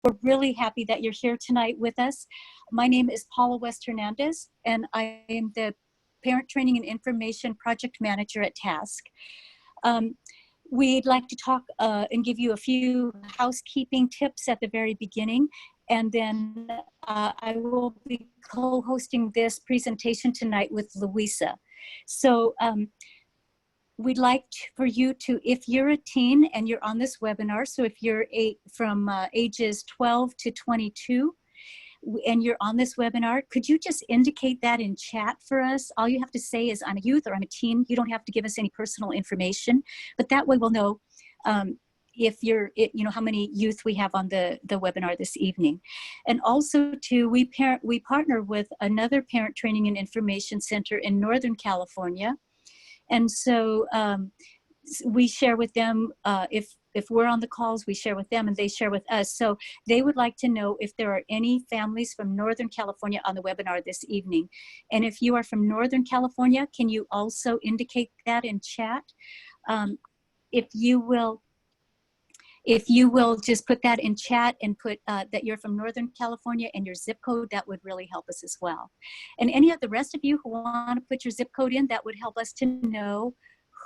We're really happy that you're here tonight with us. My name is Paula West Hernandez, and I am the Parent Training and Information Project Manager at TASK. We'd like to talk and give you a few housekeeping tips at the very beginning, and then I will be co-hosting this presentation tonight with Louisa. So we'd like for you to, if you're a teen and you're on this webinar, so if you're from ages 12 to 22, and you're on this webinar, could you just indicate that in chat for us? All you have to say is I'm a youth or I'm a teen. You don't have to give us any personal information, but that way we'll know if you're, how many youth we have on the webinar this evening. And also too, we partner with another parent training and information center in Northern California. And so we share with them, if we're on the calls, we share with them and they share with us. So they would like to know if there are any families from Northern California on the webinar this evening. And if you are from Northern California, can you also indicate that in chat? If you will just put that in chat and put that you're from Northern California and your zip code, that would really help us as well. And any of the rest of you who want to put your zip code in, that would help us to know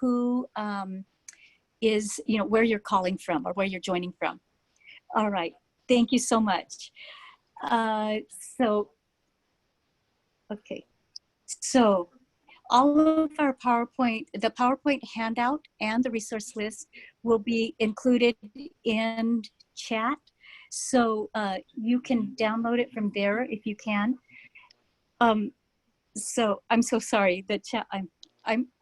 who is, where you're calling from or where you're joining from. All right, thank you so much. Okay, so all of our the PowerPoint handout and the resource list will be included in chat. So you can download it from there if you can. So I'm so sorry, the chat,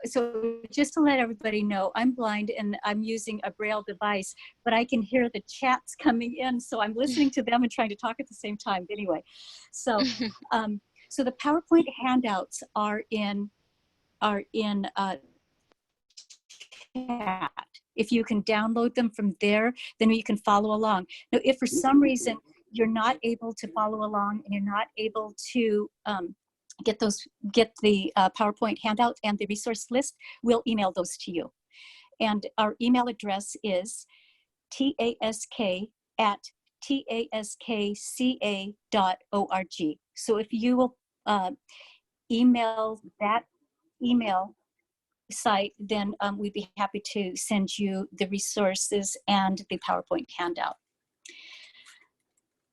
so just to let everybody know, I'm blind and I'm using a Braille device, but I can hear the chats coming in. So I'm listening to them and trying to talk at the same time. But anyway, so so the PowerPoint handouts are in chat. If you can download them from there, then you can follow along. Now, if for some reason you're not able to follow along and you're not able to get the PowerPoint handout and the resource list, we'll email those to you. And our email address is task@taskca.org. So if you will email that email site, then we'd be happy to send you the resources and the PowerPoint handout.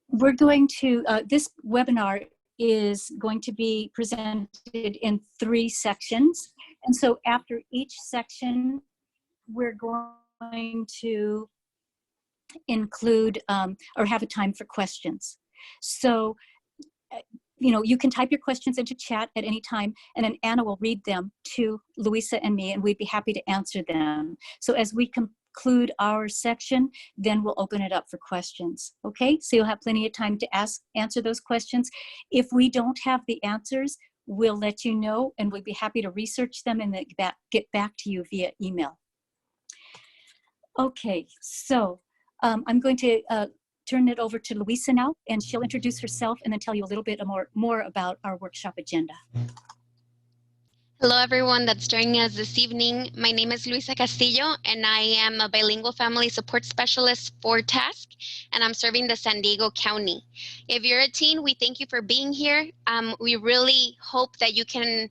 We're going to, this webinar is going to be presented in 3 sections. And so after each section, we're going to include or have a time for questions. So, you can type your questions into chat at any time, and then Anna will read them to Louisa and me, and we'd be happy to answer them. So as we conclude our section, then we'll open it up for questions. Okay, so you'll have plenty of time to answer those questions. If we don't have the answers, we'll let you know, and we'd be happy to research them and then get back to you via email. Okay, so I'm going to turn it over to Louisa now, and she'll introduce herself and then tell you a little bit more about our workshop agenda. Hello, everyone that's joining us this evening. My name is Luisa Castillo, and I am a bilingual family support specialist for TASK, and I'm serving the San Diego County. If you're a teen, we thank you for being here. We really hope that you can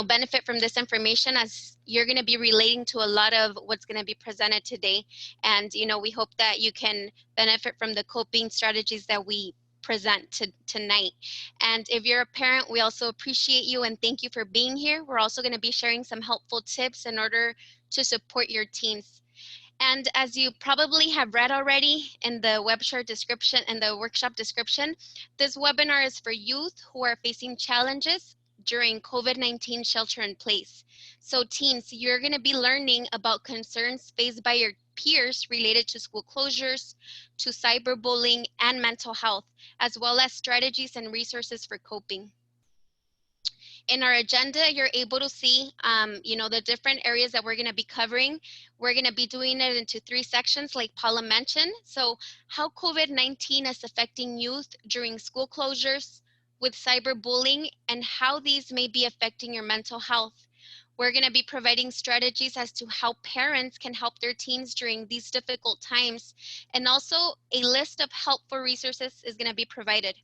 benefit from this information, as you're going to be relating to a lot of what's going to be presented today. And, we hope that you can benefit from the coping strategies that we present tonight. And if you're a parent, we also appreciate you and thank you for being here. We're also going to be sharing some helpful tips in order to support your teens. And as you probably have read already in the workshop description, this webinar is for youth who are facing challenges during COVID-19 shelter in place. So teens, you're going to be learning about concerns faced by your peers related to school closures, to cyberbullying and mental health, as well as strategies and resources for coping. In our agenda, you're able to see, the different areas that we're going to be covering. We're going to be doing it into 3 sections, like Paula mentioned. So how COVID-19 is affecting youth during school closures, with cyberbullying, and how these may be affecting your mental health. We're going to be providing strategies as to how parents can help their teens during these difficult times. And also a list of helpful resources is going to be provided.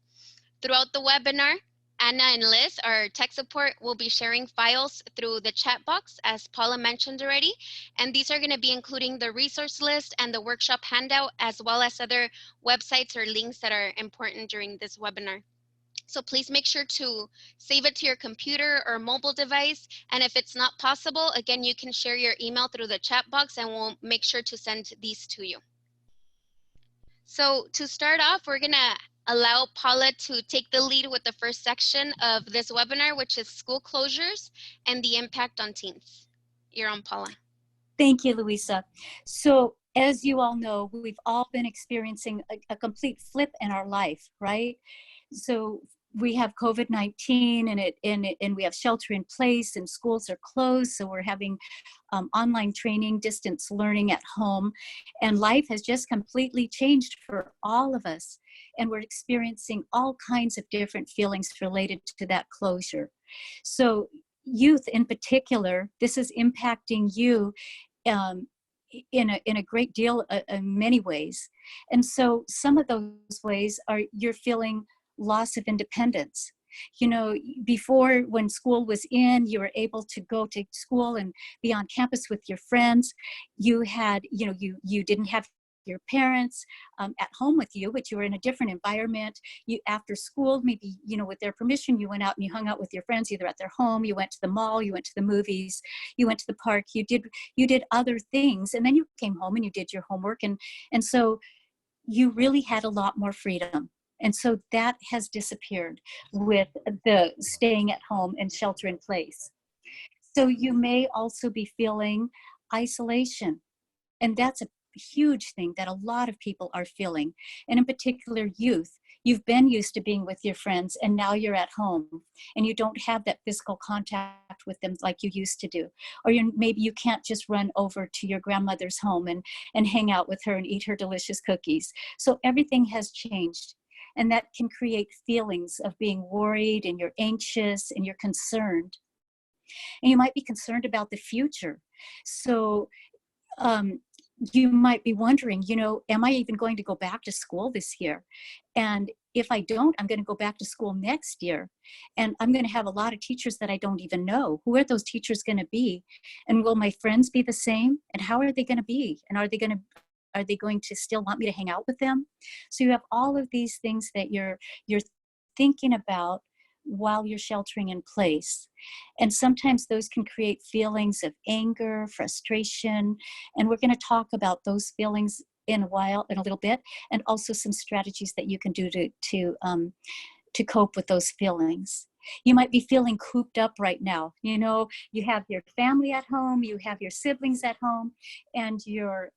Throughout the webinar, Anna and Liz, our tech support, will be sharing files through the chat box, as Paula mentioned already. And these are going to be including the resource list and the workshop handout, as well as other websites or links that are important during this webinar. So please make sure to save it to your computer or mobile device. And if it's not possible, again, you can share your email through the chat box and we'll make sure to send these to you. So to start off, we're gonna allow Paula to take the lead with the first section of this webinar, which is school closures and the impact on teens. You're on, Paula. Thank you, Luisa. So as you all know, we've all been experiencing a complete flip in our life, right? So we have COVID-19 and we have shelter in place and schools are closed. So we're having online training, distance learning at home, and life has just completely changed for all of us. And we're experiencing all kinds of different feelings related to that closure. So youth in particular, this is impacting you in a great deal, in many ways. And so some of those ways are you're feeling loss of independence. You know, before, when school was in, you were able to go to school and be on campus with your friends. You had, you know, you didn't have your parents at home with you, but you were in a different environment. You, after school, maybe, you know, with their permission, you went out and you hung out with your friends, either at their home, you went to the mall, you went to the movies, you went to the park, you did other things, and then you came home and you did your homework, and so you really had a lot more freedom. And so that has disappeared with the staying at home and shelter in place. So you may also be feeling isolation, and that's a huge thing that a lot of people are feeling, and in particular youth. You've been used to being with your friends, and now you're at home and you don't have that physical contact with them like you used to do. Or maybe you can't just run over to your grandmother's home and hang out with her and eat her delicious cookies. So everything has changed, and that can create feelings of being worried, and you're anxious and you're concerned. And you might be concerned about the future. So you might be wondering, you know, am I even going to go back to school this year? And if I don't, I'm going to go back to school next year. And I'm going to have a lot of teachers that I don't even know. Who are those teachers going to be? And will my friends be the same? And how are they going to be? And are they going to still want me to hang out with them? So you have all of these things that you're thinking about while you're sheltering in place. And sometimes those can create feelings of anger, frustration, and we're going to talk about those feelings in a little bit, and also some strategies that you can do to cope with those feelings. You might be feeling cooped up right now. You know, you have your family at home, you have your siblings at home, and you're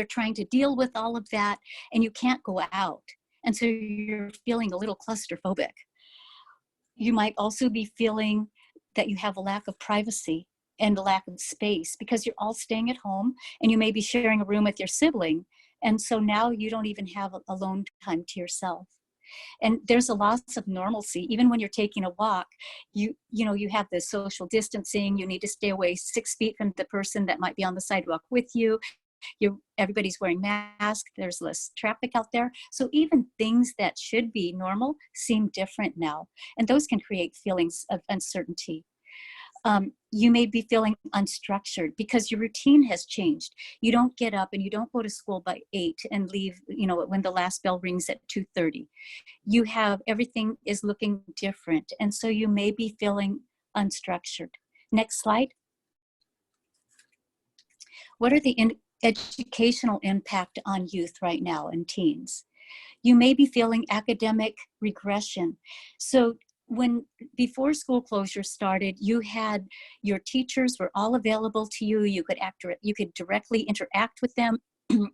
trying to deal with all of that, and you can't go out. And so you're feeling a little claustrophobic. You might also be feeling that you have a lack of privacy and a lack of space because you're all staying at home, and you may be sharing a room with your sibling. And so now you don't even have alone time to yourself. And there's a loss of normalcy. Even when you're taking a walk, you know, you have the social distancing. You need to stay away 6 feet from the person that might be on the sidewalk with you. Everybody's wearing masks, there's less traffic out there. So even things that should be normal seem different now. And those can create feelings of uncertainty. You may be feeling unstructured because your routine has changed. You don't get up and you don't go to school by 8 and leave, you know, when the last bell rings at 2:30. You have, everything is looking different. And so you may be feeling unstructured. Next slide. What are the educational impact on youth right now and teens? You may be feeling academic regression. So before school closure started, you had your teachers were all available to you. You could directly interact with them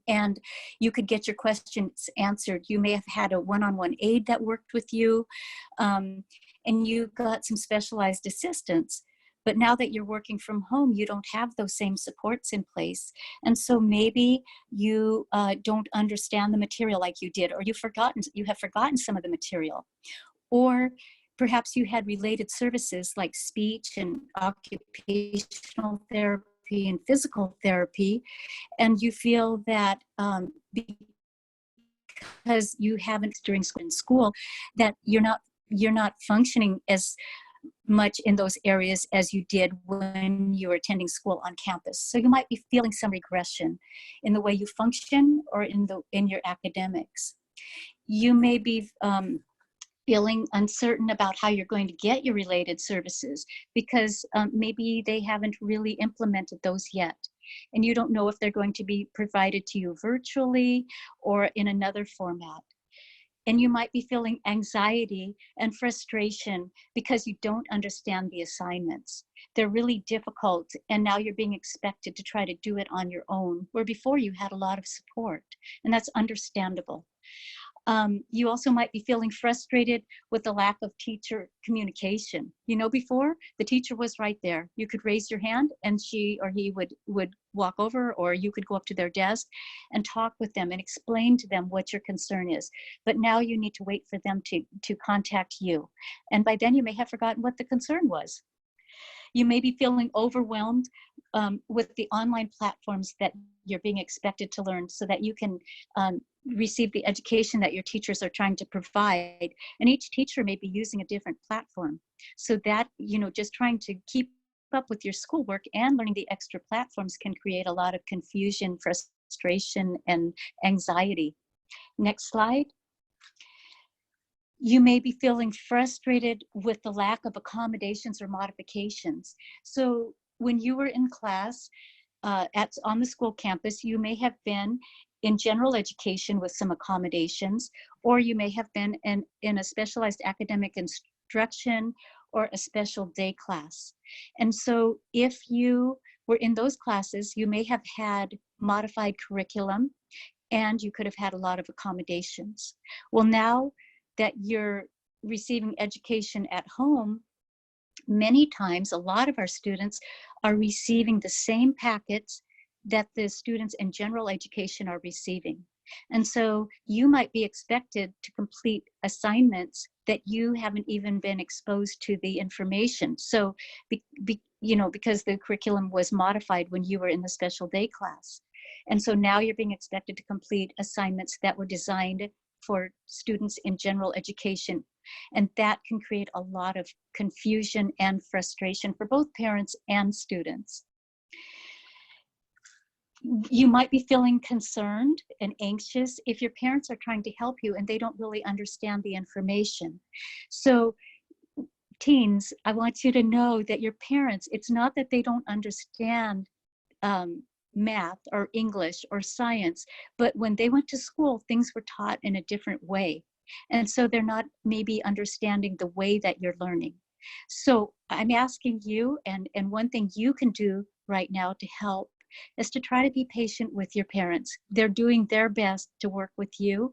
and you could get your questions answered. You may have had a one-on-one aide that worked with you, and you got some specialized assistance. But now that you're working from home, you don't have those same supports in place. And so maybe you don't understand the material like you did, or you have forgotten some of the material. Or perhaps you had related services like speech and occupational therapy and physical therapy, and you feel that because you haven't during school, that you're not functioning as much in those areas as you did when you were attending school on campus. So you might be feeling some regression in the way you function or in your academics. You may be feeling uncertain about how you're going to get your related services because maybe they haven't really implemented those yet. And you don't know if they're going to be provided to you virtually or in another format. And you might be feeling anxiety and frustration because you don't understand the assignments. They're really difficult, and now you're being expected to try to do it on your own, where before you had a lot of support, and that's understandable. You also might be feeling frustrated with the lack of teacher communication. You know, before the teacher was right there. You could raise your hand and she or he would walk over, or you could go up to their desk and talk with them and explain to them what your concern is. But now you need to wait for them to contact you. And by then you may have forgotten what the concern was. You may be feeling overwhelmed with the online platforms that you're being expected to learn so that you can receive the education that your teachers are trying to provide. And each teacher may be using a different platform. So that, you know, just trying to keep up with your schoolwork and learning the extra platforms can create a lot of confusion, frustration, and anxiety. Next slide. You may be feeling frustrated with the lack of accommodations or modifications. So when you were in class on the school campus, you may have been in general education with some accommodations, or you may have been in a specialized academic instruction or a special day class. And so if you were in those classes, you may have had modified curriculum and you could have had a lot of accommodations. Well, now that you're receiving education at home, many times, a lot of our students are receiving the same packets that the students in general education are receiving. And so you might be expected to complete assignments that you haven't even been exposed to the information. So, you know, because the curriculum was modified when you were in the special day class. And so now you're being expected to complete assignments that were designed for students in general education. And that can create a lot of confusion and frustration for both parents and students. You might be feeling concerned and anxious if your parents are trying to help you and they don't really understand the information. So teens, I want you to know that your parents, it's not that they don't understand math or English or science, but when they went to school, things were taught in a different way. And so they're not maybe understanding the way that you're learning. So I'm asking you, and one thing you can do right now to help is to try to be patient with your parents. They're doing their best to work with you,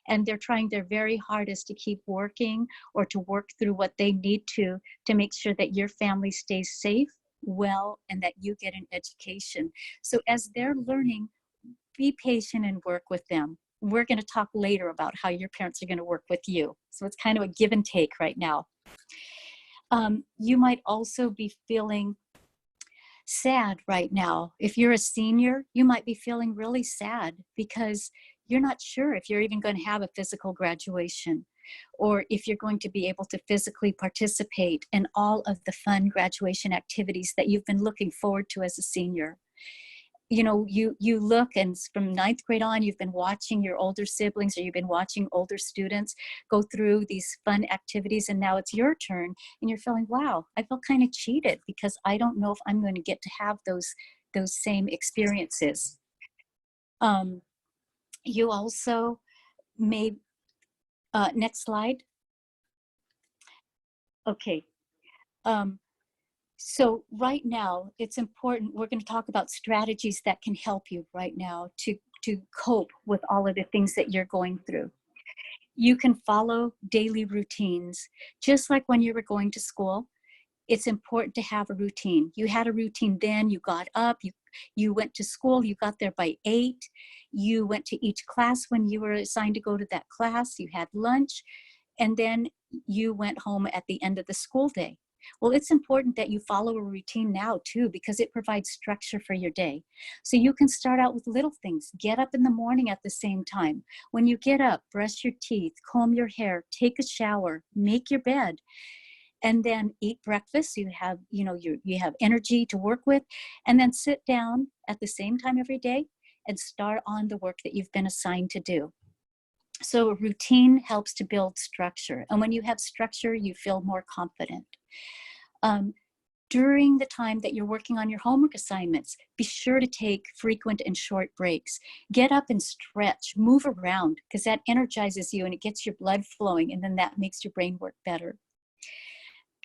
and they're trying their very hardest to keep working or to work through what they need to make sure that your family stays safe, well, and that you get an education. So as they're learning, be patient and work with them. We're going to talk later about how your parents are going to work with you. So it's kind of a give and take right now. You might also be feeling sad right now. If you're a senior, you might be feeling really sad because you're not sure if you're even going to have a physical graduation, or if you're going to be able to physically participate in all of the fun graduation activities that you've been looking forward to as a senior. You know, you look, and from ninth grade on, you've been watching your older siblings, or you've been watching older students go through these fun activities, and now it's your turn, and you're feeling, wow, I feel kind of cheated because I don't know if I'm going to get to have those same experiences. You also may, next slide. Okay. So right now, it's important, we're going to talk about strategies that can help you right now to cope with all of the things that you're going through. You can follow daily routines. Just like when you were going to school, it's important to have a routine. You had a routine then, you got up, you went to school, you got there by 8, you went to each class when you were assigned to go to that class, you had lunch, and then you went home at the end of the school day. Well, it's important that you follow a routine now too, because it provides structure for your day. So you can start out with little things. Get up in the morning at the same time. When you get up, brush your teeth, comb your hair, take a shower, make your bed, and then eat breakfast. So you have, you have energy to work with, and then sit down at the same time every day and start on the work that you've been assigned to do. So a routine helps to build structure. And when you have structure, you feel more confident. During the time that you're working on your homework assignments, be sure to take frequent and short breaks. Get up and stretch, move around, because that energizes you and it gets your blood flowing, and then that makes your brain work better.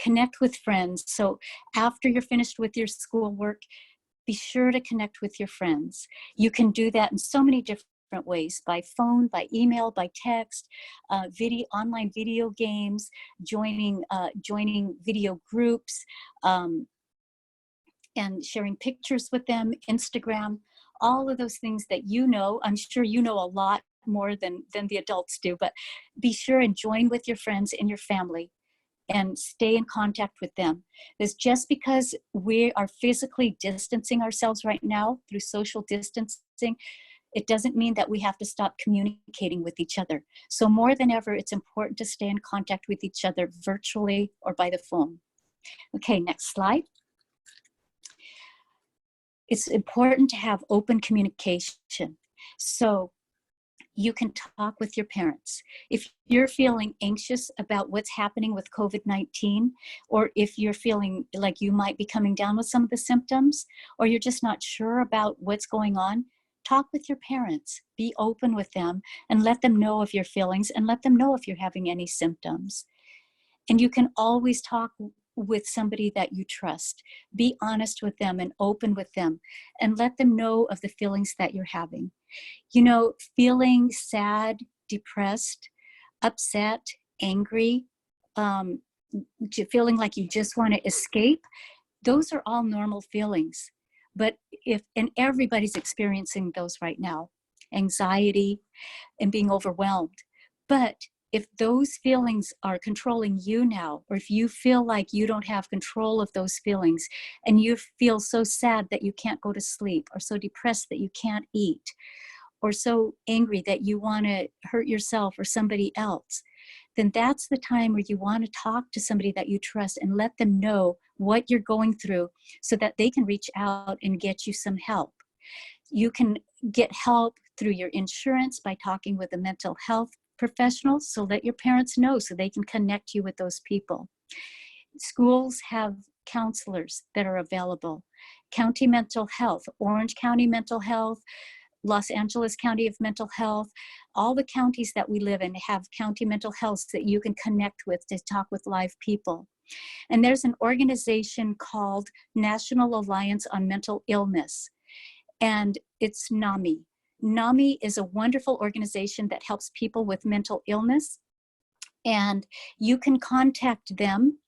Connect with friends. So after you're finished with your schoolwork, be sure to connect with your friends. You can do that in so many different ways: by phone, by email, by text, online video games, joining video groups, and sharing pictures with them, Instagram, all of those things that I'm sure you know a lot more than the adults do, but be sure and join with your friends and your family and stay in contact with them. Because just because we are physically distancing ourselves right now through social distancing, it doesn't mean that we have to stop communicating with each other. So more than ever, it's important to stay in contact with each other virtually or by the phone. Okay, next slide. It's important to have open communication. So you can talk with your parents. If you're feeling anxious about what's happening with COVID-19, or if you're feeling like you might be coming down with some of the symptoms, or you're just not sure about what's going on, talk with your parents. Be open with them and let them know of your feelings, and let them know if you're having any symptoms. And you can always talk with somebody that you trust. Be honest with them and open with them, and let them know of the feelings that you're having. Feeling sad, depressed, upset, angry, feeling like you just want to escape, those are all normal feelings. But and everybody's experiencing those right now, anxiety and being overwhelmed. But if those feelings are controlling you now, or if you feel like you don't have control of those feelings, and you feel so sad that you can't go to sleep, or so depressed that you can't eat, or so angry that you want to hurt yourself or somebody else, then that's the time where you want to talk to somebody that you trust and let them know what you're going through, so that they can reach out and get you some help. You can get help through your insurance by talking with a mental health professional, so let your parents know so they can connect you with those people. Schools have counselors that are available. County mental health, Orange County mental health, Los Angeles County of Mental Health, all the counties that we live in have county mental health that you can connect with to talk with live people. And there's an organization called National Alliance on Mental Illness, and it's NAMI. NAMI is a wonderful organization that helps people with mental illness, and you can contact them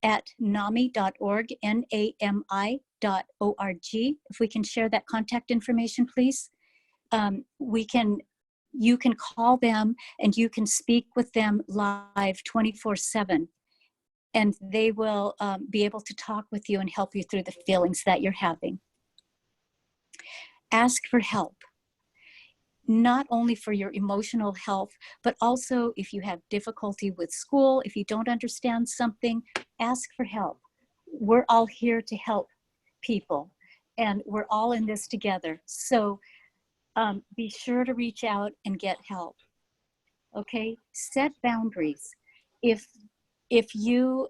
at nami.org, NAMI.org. If we can share that contact information, please. You can call them and you can speak with them live 24/7, and they will be able to talk with you and help you through the feelings that you're having. Ask for help, not only for your emotional health, but also if you have difficulty with school, if you don't understand something, ask for help. We're all here to help people, and we're all in this together. So be sure to reach out and get help. Okay, set boundaries. If you're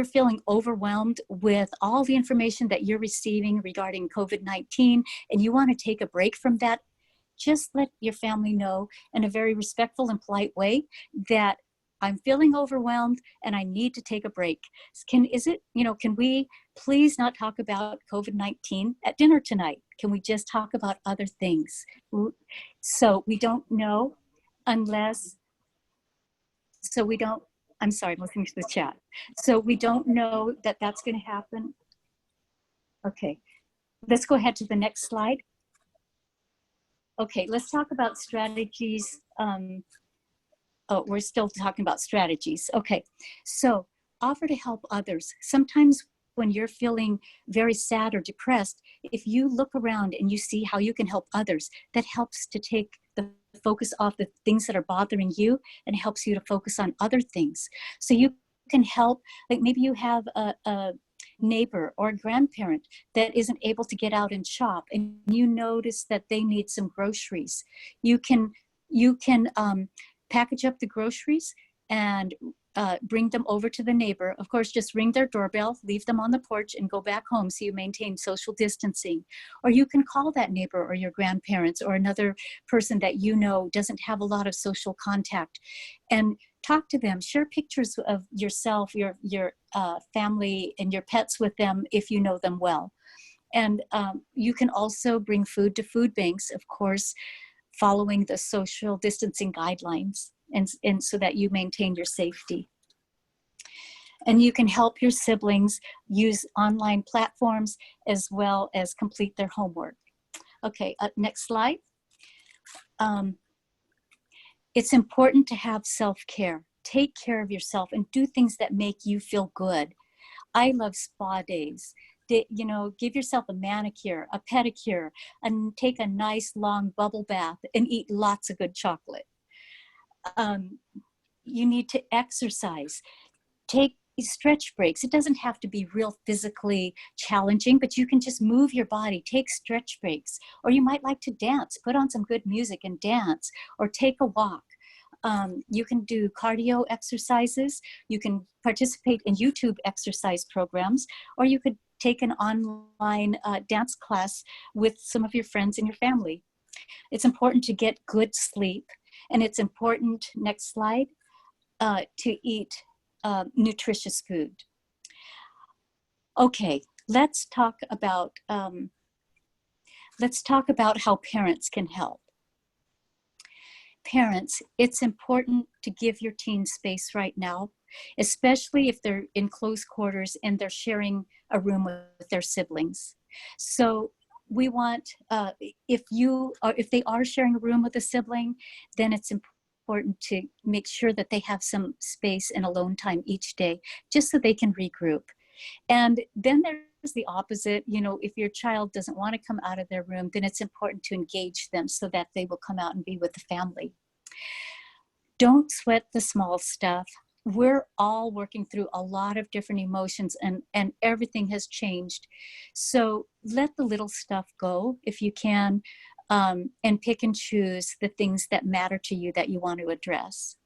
feeling overwhelmed with all the information that you're receiving regarding COVID-19 and you want to take a break from that, just let your family know in a very respectful and polite way that I'm feeling overwhelmed and I need to take a break. Can we please not talk about COVID-19 at dinner tonight? Can we just talk about other things? So we don't know I'm sorry, I'm listening to the chat. So we don't know that that's going to happen. Okay, let's go ahead to the next slide. Okay, let's talk about strategies Oh, we're still talking about strategies. Okay, so offer to help others. Sometimes when you're feeling very sad or depressed, if you look around and you see how you can help others, that helps to take the focus off the things that are bothering you and helps you to focus on other things. So you can help, like maybe you have a neighbor or a grandparent that isn't able to get out and shop, and you notice that they need some groceries. You can package up the groceries and bring them over to the neighbor. Of course, just ring their doorbell, leave them on the porch, and go back home so you maintain social distancing. Or you can call that neighbor or your grandparents or another person that you know doesn't have a lot of social contact, and talk to them. Share pictures of yourself, your family, and your pets with them if you know them well. And you can also bring food to food banks, of course, following the social distancing guidelines, and so that you maintain your safety. And you can help your siblings use online platforms as well as complete their homework. Okay, next slide. It's important to have self-care. Take care of yourself and do things that make you feel good. I love spa days. Give yourself a manicure, a pedicure, and take a nice long bubble bath and eat lots of good chocolate. You need to exercise. Take stretch breaks. It doesn't have to be real physically challenging, but you can just move your body, take stretch breaks. Or you might like to dance, put on some good music and dance, or take a walk. You can do cardio exercises. You can participate in YouTube exercise programs, or you could take an online dance class with some of your friends and your family. It's important to get good sleep, and it's important, next slide, to eat nutritious food. Okay, let's talk about how parents can help. Parents, it's important to give your teen space right now, especially if they're in close quarters and they're sharing a room with their siblings. So we want, if they are sharing a room with a sibling, then it's important to make sure that they have some space and alone time each day, just so they can regroup. And then there's the opposite. If your child doesn't want to come out of their room, then it's important to engage them so that they will come out and be with the family. Don't sweat the small stuff. We're all working through a lot of different emotions, and everything has changed. So let the little stuff go if you can, and pick and choose the things that matter to you that you want to address.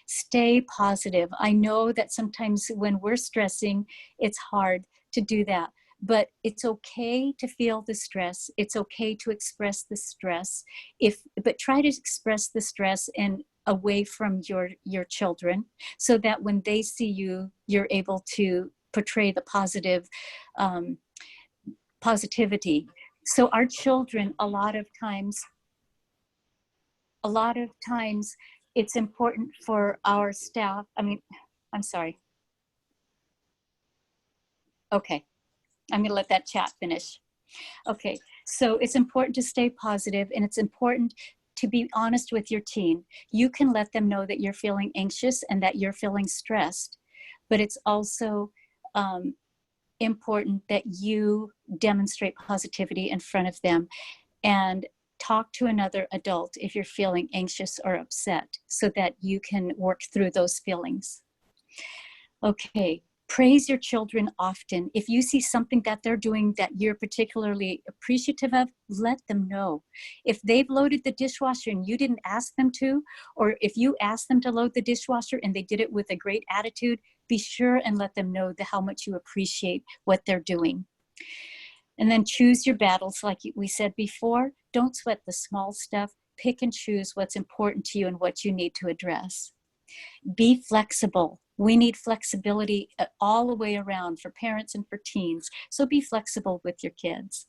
Stay positive. I know that sometimes when we're stressing, it's hard to do that, but it's okay to feel the stress. It's okay to express the stress, but try to express the stress and away from your children, so that when they see you, you're able to portray the positivity. So our children, a lot of times, it's important for our staff. I'm sorry. Okay, I'm going to let that chat finish. Okay, so it's important to stay positive, and it's important to be honest with your teen. You can let them know that you're feeling anxious and that you're feeling stressed, but it's also important that you demonstrate positivity in front of them, and talk to another adult if you're feeling anxious or upset, so that you can work through those feelings. Okay, praise your children often. If you see something that they're doing that you're particularly appreciative of, let them know. If they've loaded the dishwasher and you didn't ask them to, or if you asked them to load the dishwasher and they did it with a great attitude, be sure and let them know how much you appreciate what they're doing. And then choose your battles, like we said before. Don't sweat the small stuff. Pick and choose what's important to you and what you need to address. Be flexible. We need flexibility all the way around for parents and for teens. So be flexible with your kids.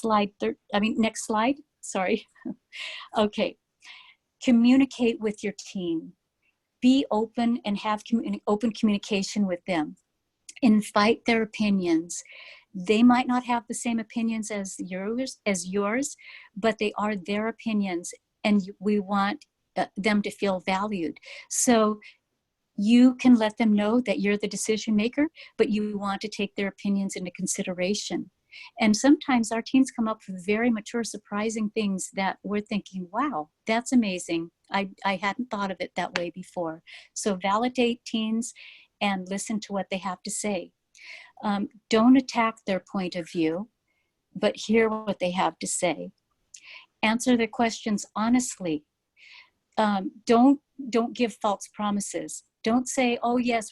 Next slide. Sorry. Okay. Communicate with your teen. Be open and have open communication with them. Invite their opinions. They might not have the same opinions as yours, but they are their opinions, and we want them to feel valued. So you can let them know that you're the decision maker, but you want to take their opinions into consideration. And sometimes our teens come up with very mature, surprising things that we're thinking, wow, that's amazing. I hadn't thought of it that way before. So validate teens and listen to what they have to say. Don't attack their point of view, but hear what they have to say. Answer their questions honestly. Don't give false promises. Don't say, oh yes,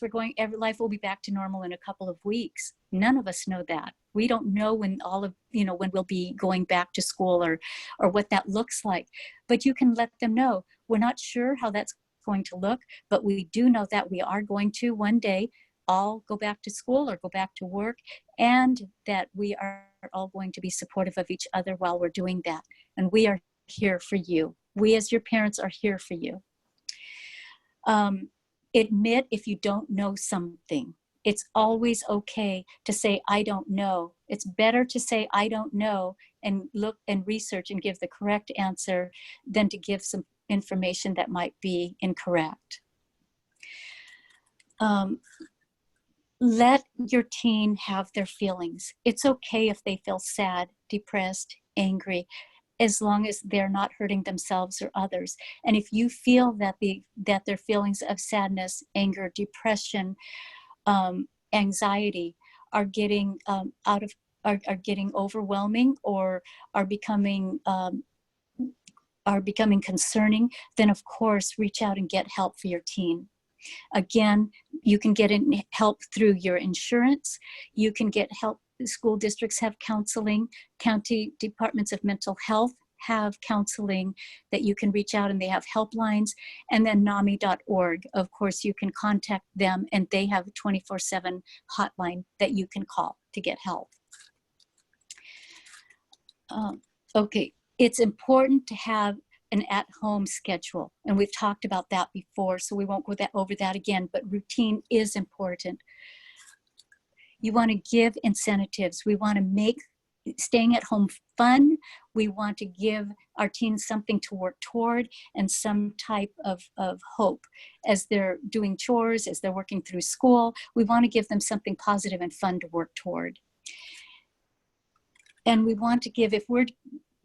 life will be back to normal in a couple of weeks. None of us know that. We don't know when when we'll be going back to school or what that looks like. But you can let them know, we're not sure how that's going to look, but we do know that we are going to one day all go back to school or go back to work, and that we are all going to be supportive of each other while we're doing that. And we are here for you. We as your parents are here for you. Admit if you don't know something. It's always okay to say, I don't know. It's better to say, I don't know, and look and research and give the correct answer than to give some information that might be incorrect. Let your teen have their feelings. It's okay if they feel sad, depressed, angry, as long as they're not hurting themselves or others. And if you feel that their feelings of sadness, anger, depression, anxiety are getting are getting overwhelming or are becoming concerning, then of course reach out and get help for your teen. Again, you can get help through your insurance. You can get help. School districts have counseling. County departments of mental health have counseling that you can reach out, and they have helplines. And then NAMI.org, of course, you can contact them, and they have a 24/7 hotline that you can call to get help. Okay, it's important to have an at-home schedule, and we've talked about that before, so we won't go over that again, but routine is important. You want to give incentives. We want to make staying at home fun. We want to give our teens something to work toward and some type of hope as they're doing chores, as they're working through school. We want to give them something positive and fun to work toward. And we want to give, if we're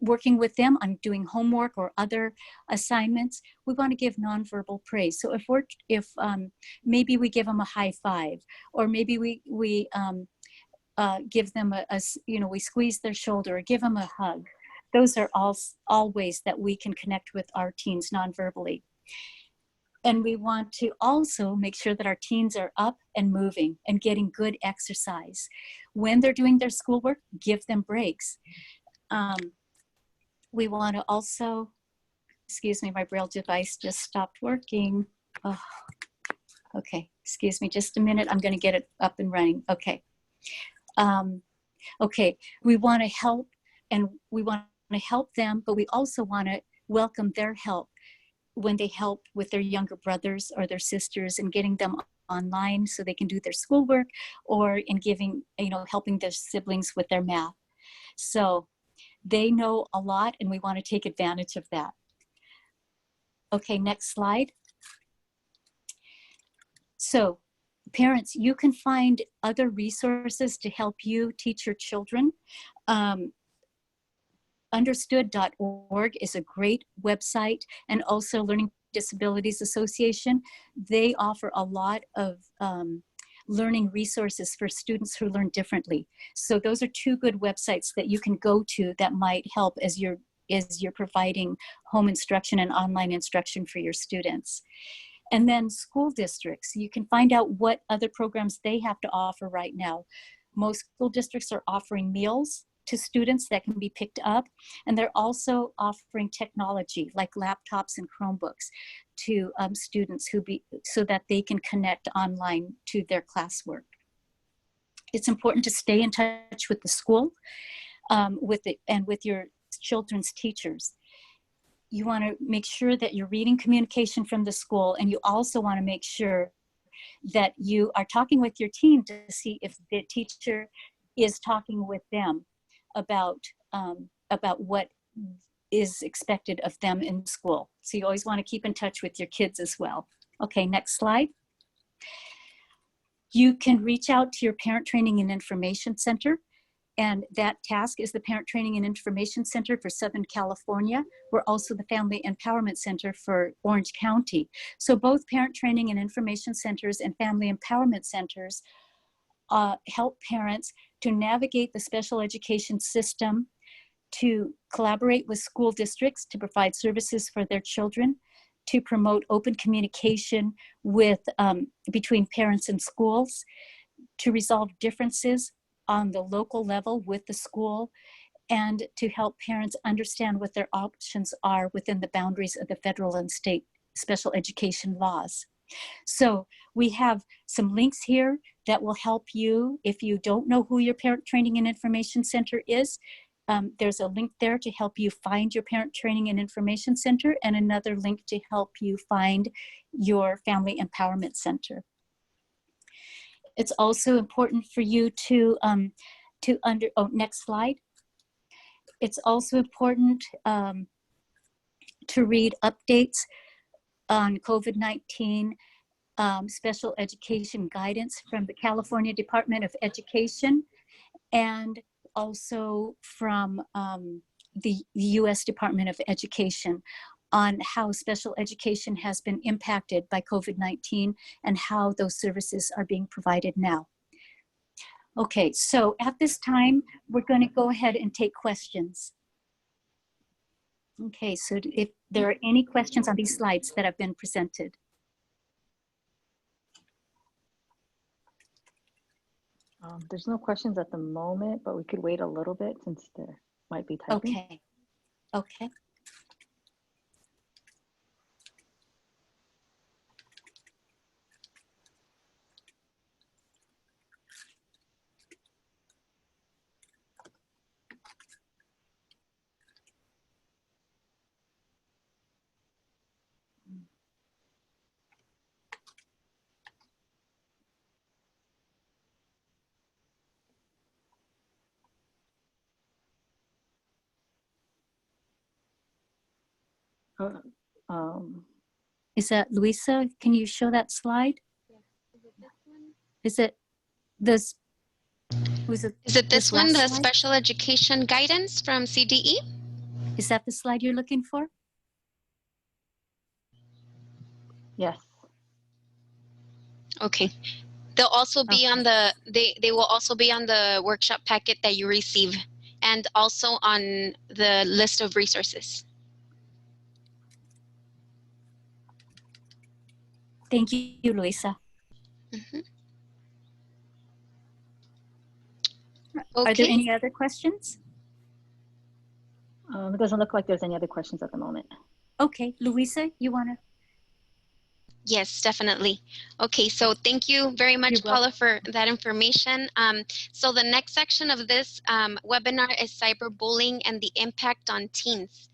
working with them on doing homework or other assignments, we want to give nonverbal praise. So if maybe we give them a high five, or maybe we give them we squeeze their shoulder or give them a hug. Those are all ways that we can connect with our teens nonverbally. And we want to also make sure that our teens are up and moving and getting good exercise. When they're doing their schoolwork, give them breaks. We want to also, excuse me, my Braille device just stopped working. Oh, okay, excuse me, just a minute. I'm going to get it up and running. Okay. Okay, we want to help, and we want to help them, but we also want to welcome their help when they help with their younger brothers or their sisters and getting them online so they can do their schoolwork, or in giving, helping their siblings with their math. So they know a lot, and we want to take advantage of that. Okay, next slide. So parents, you can find other resources to help you teach your children. Understood.org is a great website, and also Learning Disabilities Association. They offer a lot of learning resources for students who learn differently. So those are two good websites that you can go to that might help as you're providing home instruction and online instruction for your students. And then school districts, you can find out what other programs they have to offer right now. Most school districts are offering meals to students that can be picked up, and they're also offering technology like laptops and Chromebooks to students so that they can connect online to their classwork. It's important to stay in touch with the school and with your children's teachers. You want to make sure that you're reading communication from the school, and you also want to make sure that you are talking with your team to see if the teacher is talking with them about what is expected of them in school. So you always want to keep in touch with your kids as well. Okay, next slide. You can reach out to your Parent Training and Information Center, and that task is the Parent Training and Information Center for Southern California. We're also the Family Empowerment Center for Orange County. So both Parent Training and Information Centers and Family Empowerment Centers help parents to navigate the special education system, to collaborate with school districts to provide services for their children, to promote open communication with between parents and schools, to resolve differences on the local level with the school, and to help parents understand what their options are within the boundaries of the federal and state special education laws. So we have some links here that will help you if you don't know who your Parent Training and Information Center is. There's a link there to help you find your Parent Training and Information Center, and another link to help you find your Family Empowerment Center. It's also important for you to next slide. It's also important to read updates on COVID-19 special education guidance from the California Department of Education, and also from the U.S. Department of Education on how special education has been impacted by COVID-19 and how those services are being provided now. Okay, so at this time, we're going to go ahead and take questions. Okay, so if there are any questions on these slides that have been presented. There's no questions at the moment, but we could wait a little bit since there might be typing. Okay. Okay. Is that Luisa? Can you show that slide? Is it this? Is it this one, the special education guidance from CDE? Is that the slide you're looking for? Yes. Okay. They'll also be on the, they will also be on the workshop packet that you receive, and also on the list of resources. Thank you, Luisa. Mm-hmm. Okay. Are there any other questions? It doesn't look like there's any other questions at the moment. Okay, Luisa, you want to? Yes, definitely. Okay, so thank you very much, Paula, for that information. So the next section of this webinar is cyberbullying and the impact on teens.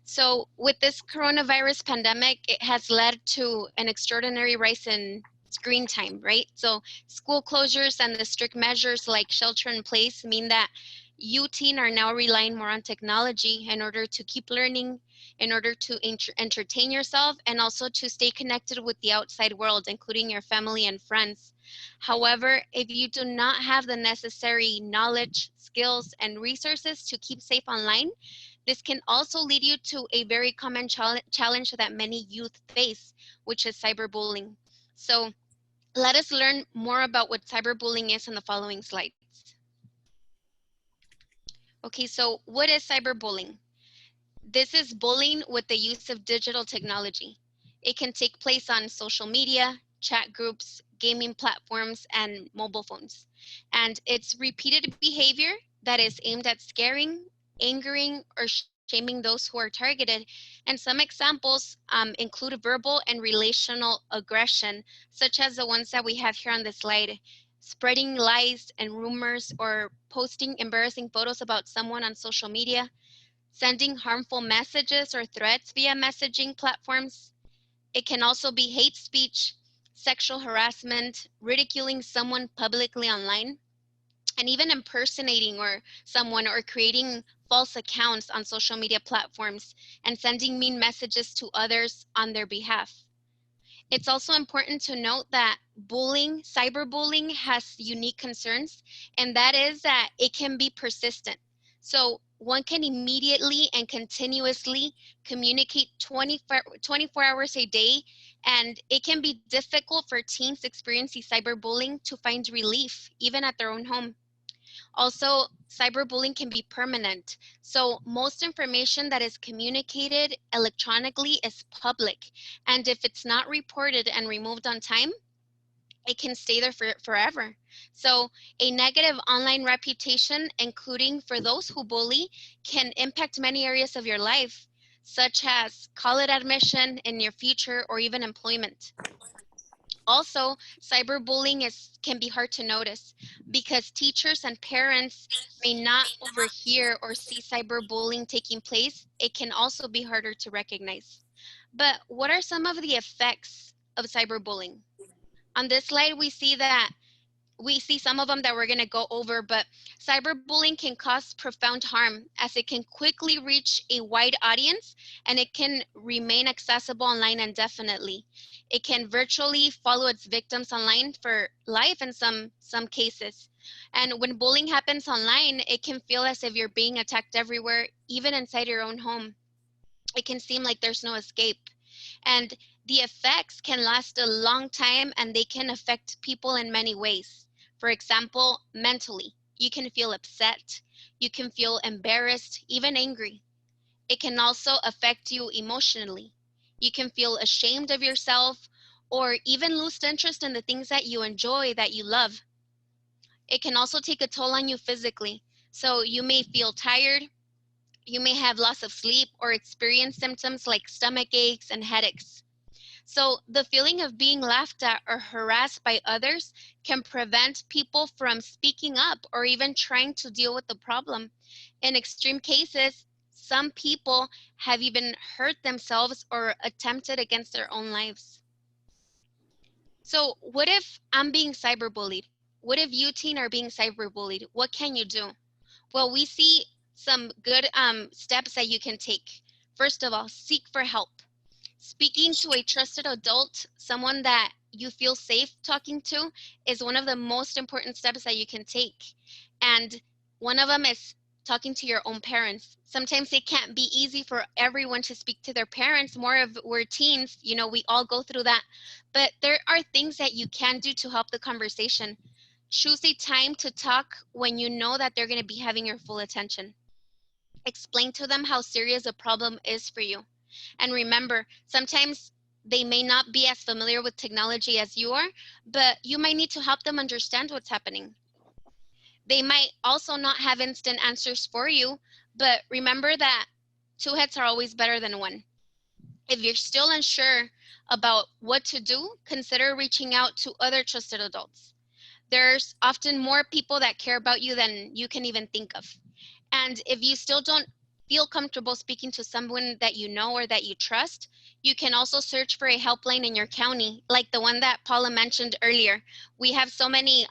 So with this coronavirus pandemic, it has led to an extraordinary rise in screen time, right? So school closures and the strict measures like shelter in place mean that you teen are now relying more on technology in order to keep learning, in order to entertain yourself, and also to stay connected with the outside world, including your family and friends. However, if you do not have the necessary knowledge, skills, and resources to keep safe online, this can also lead you to a very common challenge that many youth face, which is cyberbullying. So let us learn more about what cyberbullying is in the following slides. Okay, so what is cyberbullying? This is bullying with the use of digital technology. It can take place on social media, chat groups, gaming platforms, and mobile phones. And it's repeated behavior that is aimed at scaring, angering, or shaming those who are targeted. And some examples include verbal and relational aggression, such as the ones that we have here on the slide. Spreading lies and rumors or posting embarrassing photos about someone on social media, sending harmful messages or threats via messaging platforms. It can also be hate speech, sexual harassment, ridiculing someone publicly online. and even impersonating or someone or creating false accounts on social media platforms and sending mean messages to others on their behalf. It's also important to note that bullying, cyberbullying, has unique concerns, and that is that it can be persistent. So one can immediately and continuously communicate 24 hours a day, and it can be difficult for teens experiencing cyberbullying to find relief, even at their own home. Also, cyberbullying can be permanent. So most information that is communicated electronically is public. And if it's not reported and removed on time, it can stay there forever. So a negative online reputation, including for those who bully, can impact many areas of your life, such as college admission in your future or even employment. Also, cyberbullying can be hard to notice because teachers and parents may not overhear or see cyberbullying taking place. It can also be harder to recognize. But what are some of the effects of cyberbullying? On this slide, we see some of them that we're going to go over, but cyberbullying can cause profound harm as it can quickly reach a wide audience and it can remain accessible online indefinitely. It can virtually follow its victims online for life in some cases. And when bullying happens online, it can feel as if you're being attacked everywhere, even inside your own home. It can seem like there's no escape. And the effects can last a long time and they can affect people in many ways. For example, mentally, you can feel upset, you can feel embarrassed, even angry. It can also affect you emotionally. You can feel ashamed of yourself or even lose interest in the things that you enjoy, that you love. It can also take a toll on you physically. So you may feel tired, you may have loss of sleep or experience symptoms like stomach aches and headaches. So the feeling of being laughed at or harassed by others can prevent people from speaking up or even trying to deal with the problem. In extreme cases, some people have even hurt themselves or attempted against their own lives. So what if I'm being cyberbullied? What if you teen are being cyberbullied? What can you do? Well, we see some good steps that you can take. First of all, seek for help. Speaking to a trusted adult, someone that you feel safe talking to, is one of the most important steps that you can take. And one of them is talking to your own parents. Sometimes it can't be easy for everyone to speak to their parents. More of we're teens, you know, we all go through that. But there are things that you can do to help the conversation. Choose a time to talk when you know that they're going to be having your full attention. Explain to them how serious the problem is for you. And remember, sometimes they may not be as familiar with technology as you are, but you might need to help them understand what's happening. They might also not have instant answers for you, but remember that two heads are always better than one. If you're still unsure about what to do, consider reaching out to other trusted adults. There's often more people that care about you than you can even think of. And if you still don't feel comfortable speaking to someone that you know or that you trust, you can also search for a helpline in your county, like the one that Paula mentioned earlier. We have so many,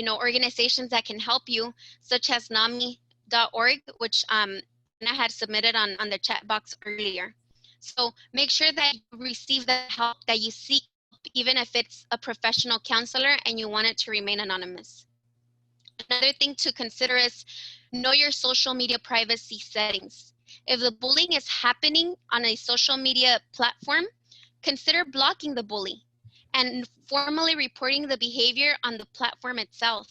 organizations that can help you, such as NAMI.org, which Dana had submitted on the chat box earlier. So make sure that you receive the help, that you seek help, even if it's a professional counselor and you want it to remain anonymous. Another thing to consider is know your social media privacy settings. If the bullying is happening on a social media platform, consider blocking the bully and formally reporting the behavior on the platform itself.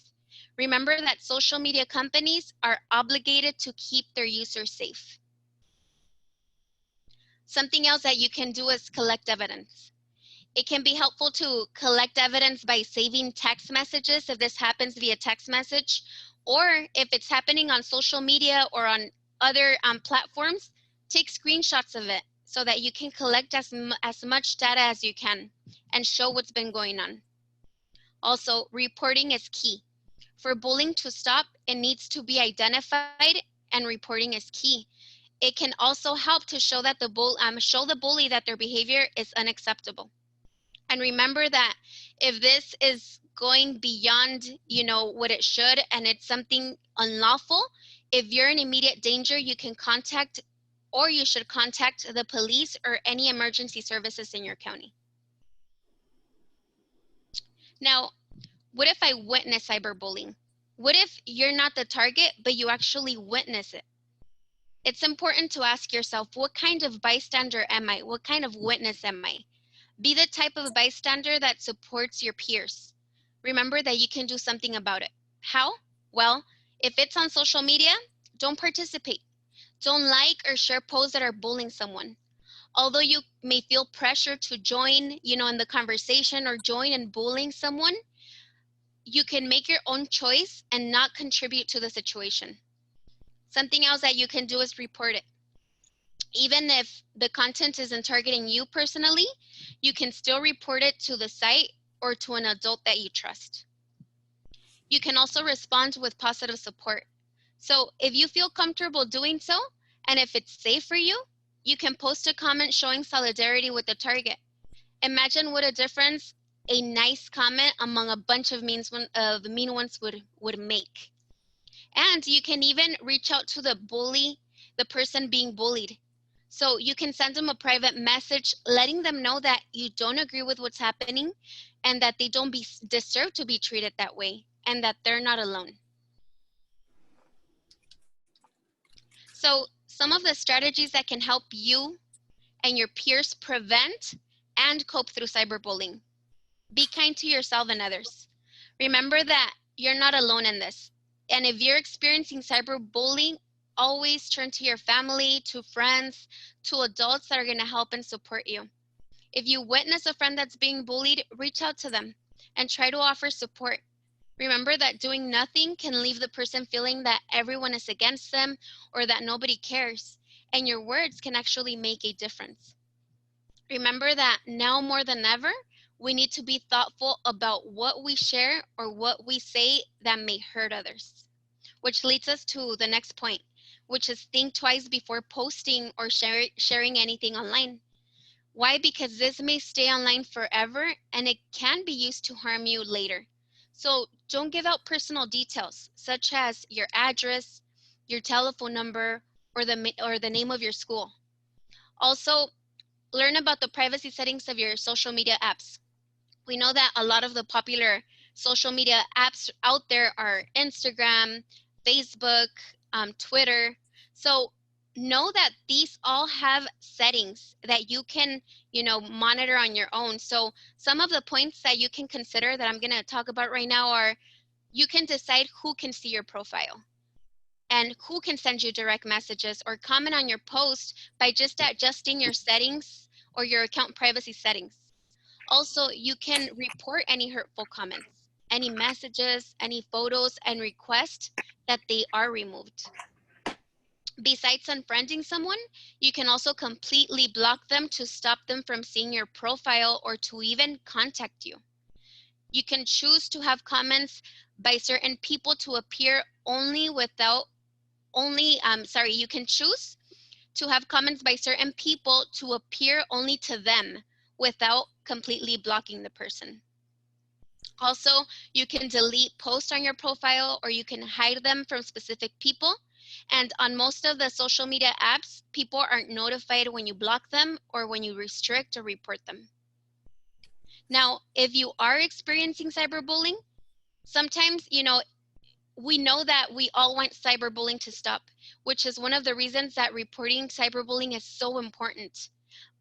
Remember that social media companies are obligated to keep their users safe. Something else that you can do is collect evidence. It can be helpful to collect evidence by saving text messages if this happens via text message, or if it's happening on social media or on other platforms, take screenshots of it so that you can collect as much data as you can and show what's been going on. Also, reporting is key. For bullying to stop, it needs to be identified, and reporting is key. It can also help to show that show the bully that their behavior is unacceptable. And remember that if this is going beyond, you know, what it should, and it's something unlawful, if you're in immediate danger, you can contact, or you should contact the police or any emergency services in your county. Now, what if I witness cyberbullying? What if you're not the target, but you actually witness it? It's important to ask yourself, what kind of bystander am I? What kind of witness am I? Be the type of bystander that supports your peers. Remember that you can do something about it. How? Well, if it's on social media, don't participate. Don't like or share posts that are bullying someone. Although you may feel pressure to join, you know, in the conversation or join in bullying someone, you can make your own choice and not contribute to the situation. Something else that you can do is report it. Even if the content isn't targeting you personally, you can still report it to the site or to an adult that you trust. You can also respond with positive support. So if you feel comfortable doing so, and if it's safe for you, you can post a comment showing solidarity with the target. Imagine what a difference a nice comment among a bunch of mean ones would make. And you can even reach out to the person being bullied. So you can send them a private message letting them know that you don't agree with what's happening and that they don't deserve to be treated that way and that they're not alone. So some of the strategies that can help you and your peers prevent and cope through cyberbullying. Be kind to yourself and others. Remember that you're not alone in this. And if you're experiencing cyberbullying, always turn to your family, to friends, to adults that are going to help and support you. If you witness a friend that's being bullied, reach out to them and try to offer support. Remember that doing nothing can leave the person feeling that everyone is against them or that nobody cares. And your words can actually make a difference. Remember that now more than ever, we need to be thoughtful about what we share or what we say that may hurt others. Which leads us to the next point, which is think twice before posting or sharing anything online. Why? Because this may stay online forever and it can be used to harm you later. So don't give out personal details such as your address, your telephone number, or the name of your school. Also, learn about the privacy settings of your social media apps. We know that a lot of the popular social media apps out there are Instagram, Facebook, Twitter. So know that these all have settings that you can, monitor on your own. So some of the points that you can consider that I'm going to talk about right now are you can decide who can see your profile and who can send you direct messages or comment on your post by just adjusting your settings or your account privacy settings. Also, you can report any hurtful comments, any messages, any photos, and request that they are removed. Besides unfriending someone, you can also completely block them to stop them from seeing your profile or to even contact you. You can choose to have comments by certain people to appear you can choose to have comments by certain people to appear only to them without completely blocking the person. Also, you can delete posts on your profile or you can hide them from specific people. And on most of the social media apps, people aren't notified when you block them or when you restrict or report them. Now, if you are experiencing cyberbullying, sometimes, we know that we all want cyberbullying to stop, which is one of the reasons that reporting cyberbullying is so important.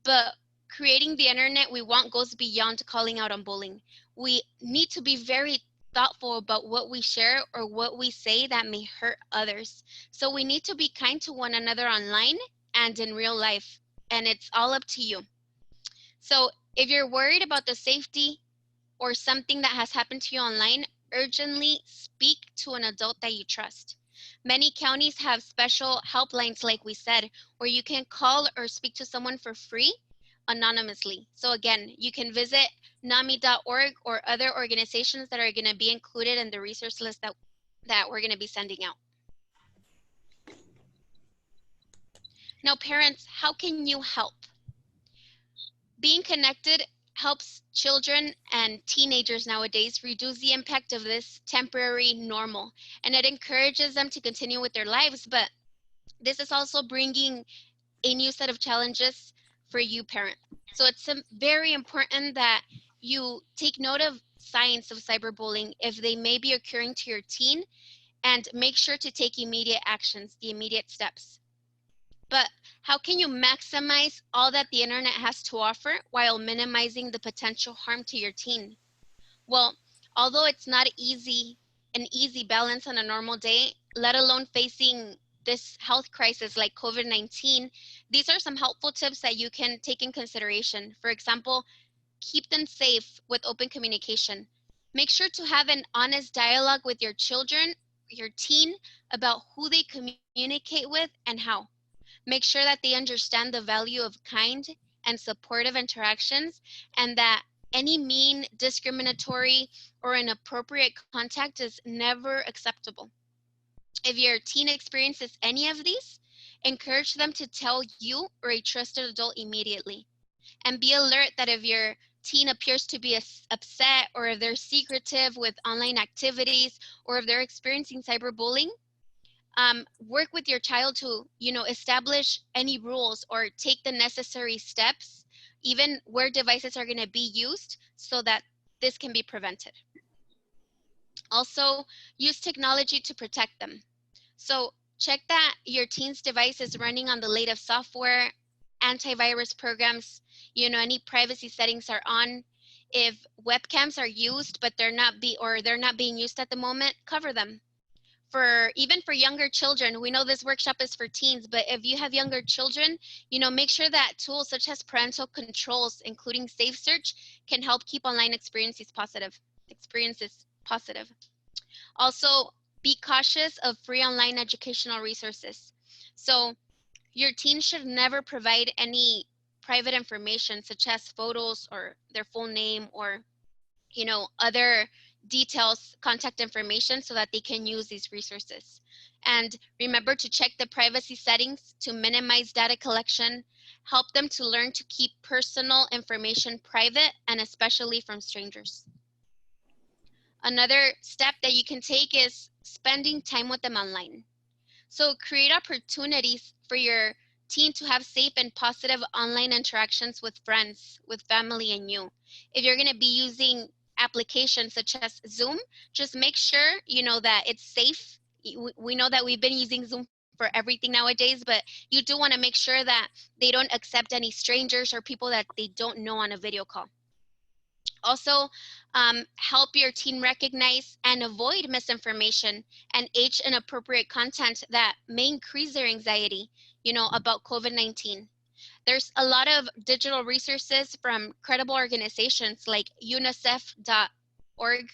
But creating the internet we want goes beyond calling out on bullying. We need to be very thoughtful about what we share or what we say that may hurt others. So we need to be kind to one another online and in real life, and it's all up to you. So if you're worried about the safety or something that has happened to you online, urgently speak to an adult that you trust. Many counties have special helplines, like we said, where you can call or speak to someone for free anonymously. So again, you can visit NAMI.org or other organizations that are going to be included in the resource list that we're going to be sending out. Now, parents, how can you help? Being connected helps children and teenagers nowadays reduce the impact of this temporary normal, and it encourages them to continue with their lives. But this is also bringing a new set of challenges for you, parent. So it's very important that you take note of signs of cyberbullying if they may be occurring to your teen, and make sure to take immediate actions, the immediate steps. But how can you maximize all that the internet has to offer while minimizing the potential harm to your teen? Well, although it's not an easy balance on a normal day, let alone facing this health crisis like COVID-19, these are some helpful tips that you can take in consideration. For example, keep them safe with open communication. Make sure to have an honest dialogue with your children, your teen, about who they communicate with and how. Make sure that they understand the value of kind and supportive interactions, and that any mean, discriminatory, or inappropriate contact is never acceptable. If your teen experiences any of these, encourage them to tell you or a trusted adult immediately. And be alert that if your teen appears to be upset, or if they're secretive with online activities, or if they're experiencing cyberbullying, work with your child to, establish any rules or take the necessary steps, even where devices are going to be used, so that this can be prevented. Also, use technology to protect them. So check that your teen's device is running on the latest software, antivirus programs, any privacy settings are on. If webcams are used, but they're not being used at the moment, cover them. Even for younger children, we know this workshop is for teens, but if you have younger children, make sure that tools such as parental controls, including Safe Search, can help keep online experiences positive. Also, be cautious of free online educational resources. So your teen should never provide any private information, such as photos or their full name, or other details, contact information, so that they can use these resources. And remember to check the privacy settings to minimize data collection. Help them to learn to keep personal information private, and especially from strangers. Another step that you can take is spending time with them online. So create opportunities for your teen to have safe and positive online interactions with friends, with family, and you. If you're going to be using applications such as Zoom, just make sure that it's safe. We know that we've been using Zoom for everything nowadays, but you do want to make sure that they don't accept any strangers or people that they don't know on a video call. Also, help your teen recognize and avoid misinformation and age inappropriate content that may increase their anxiety, about COVID-19. There's a lot of digital resources from credible organizations like unicef.org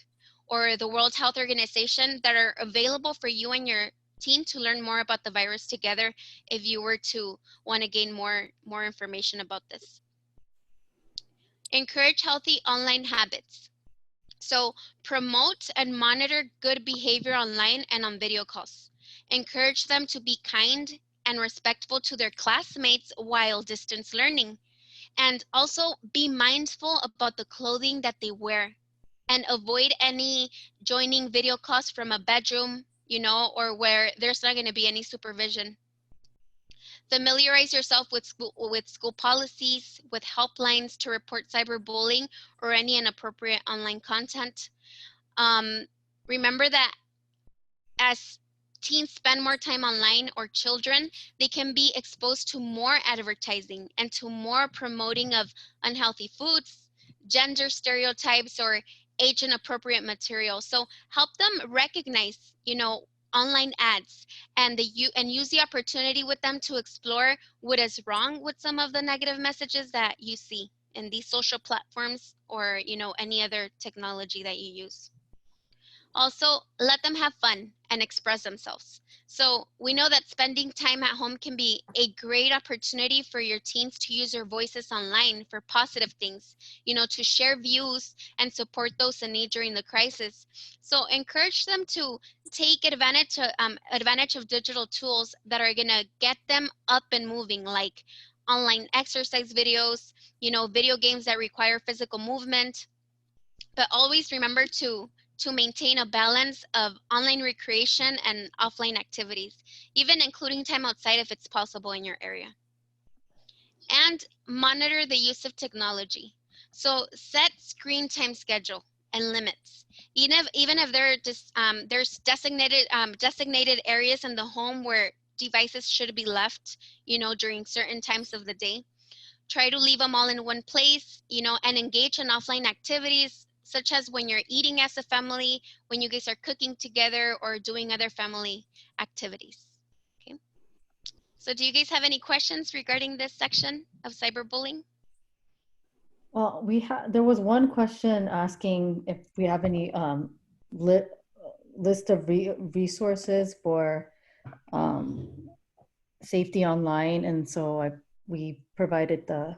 or the World Health Organization that are available for you and your teen to learn more about the virus together, if you were to want to gain more information about this. Encourage healthy online habits. So promote and monitor good behavior online and on video calls. Encourage them to be kind and respectful to their classmates while distance learning. And also be mindful about the clothing that they wear, and avoid any joining video calls from a bedroom, or where there's not going to be any supervision. Familiarize yourself with school policies, with helplines to report cyberbullying or any inappropriate online content. Remember that as teens spend more time online, or children, they can be exposed to more advertising and to more promoting of unhealthy foods, gender stereotypes, or age inappropriate material. So help them recognize, online ads, and use the opportunity with them to explore what is wrong with some of the negative messages that you see in these social platforms, or any other technology that you use. Also, let them have fun and express themselves. So we know that spending time at home can be a great opportunity for your teens to use their voices online for positive things, to share views and support those in need during the crisis. So encourage them to take advantage of digital tools that are going to get them up and moving, like online exercise videos, video games that require physical movement. But always remember to maintain a balance of online recreation and offline activities, even including time outside if it's possible in your area. And monitor the use of technology. So set screen time schedule and limits. Even if there's designated areas in the home where devices should be left, during certain times of the day. Try to leave them all in one place, and engage in offline activities, such as when you're eating as a family, when you guys are cooking together, or doing other family activities. Okay. So do you guys have any questions regarding this section of cyberbullying? Well, there was one question asking if we have any list of resources for safety online, and so we provided the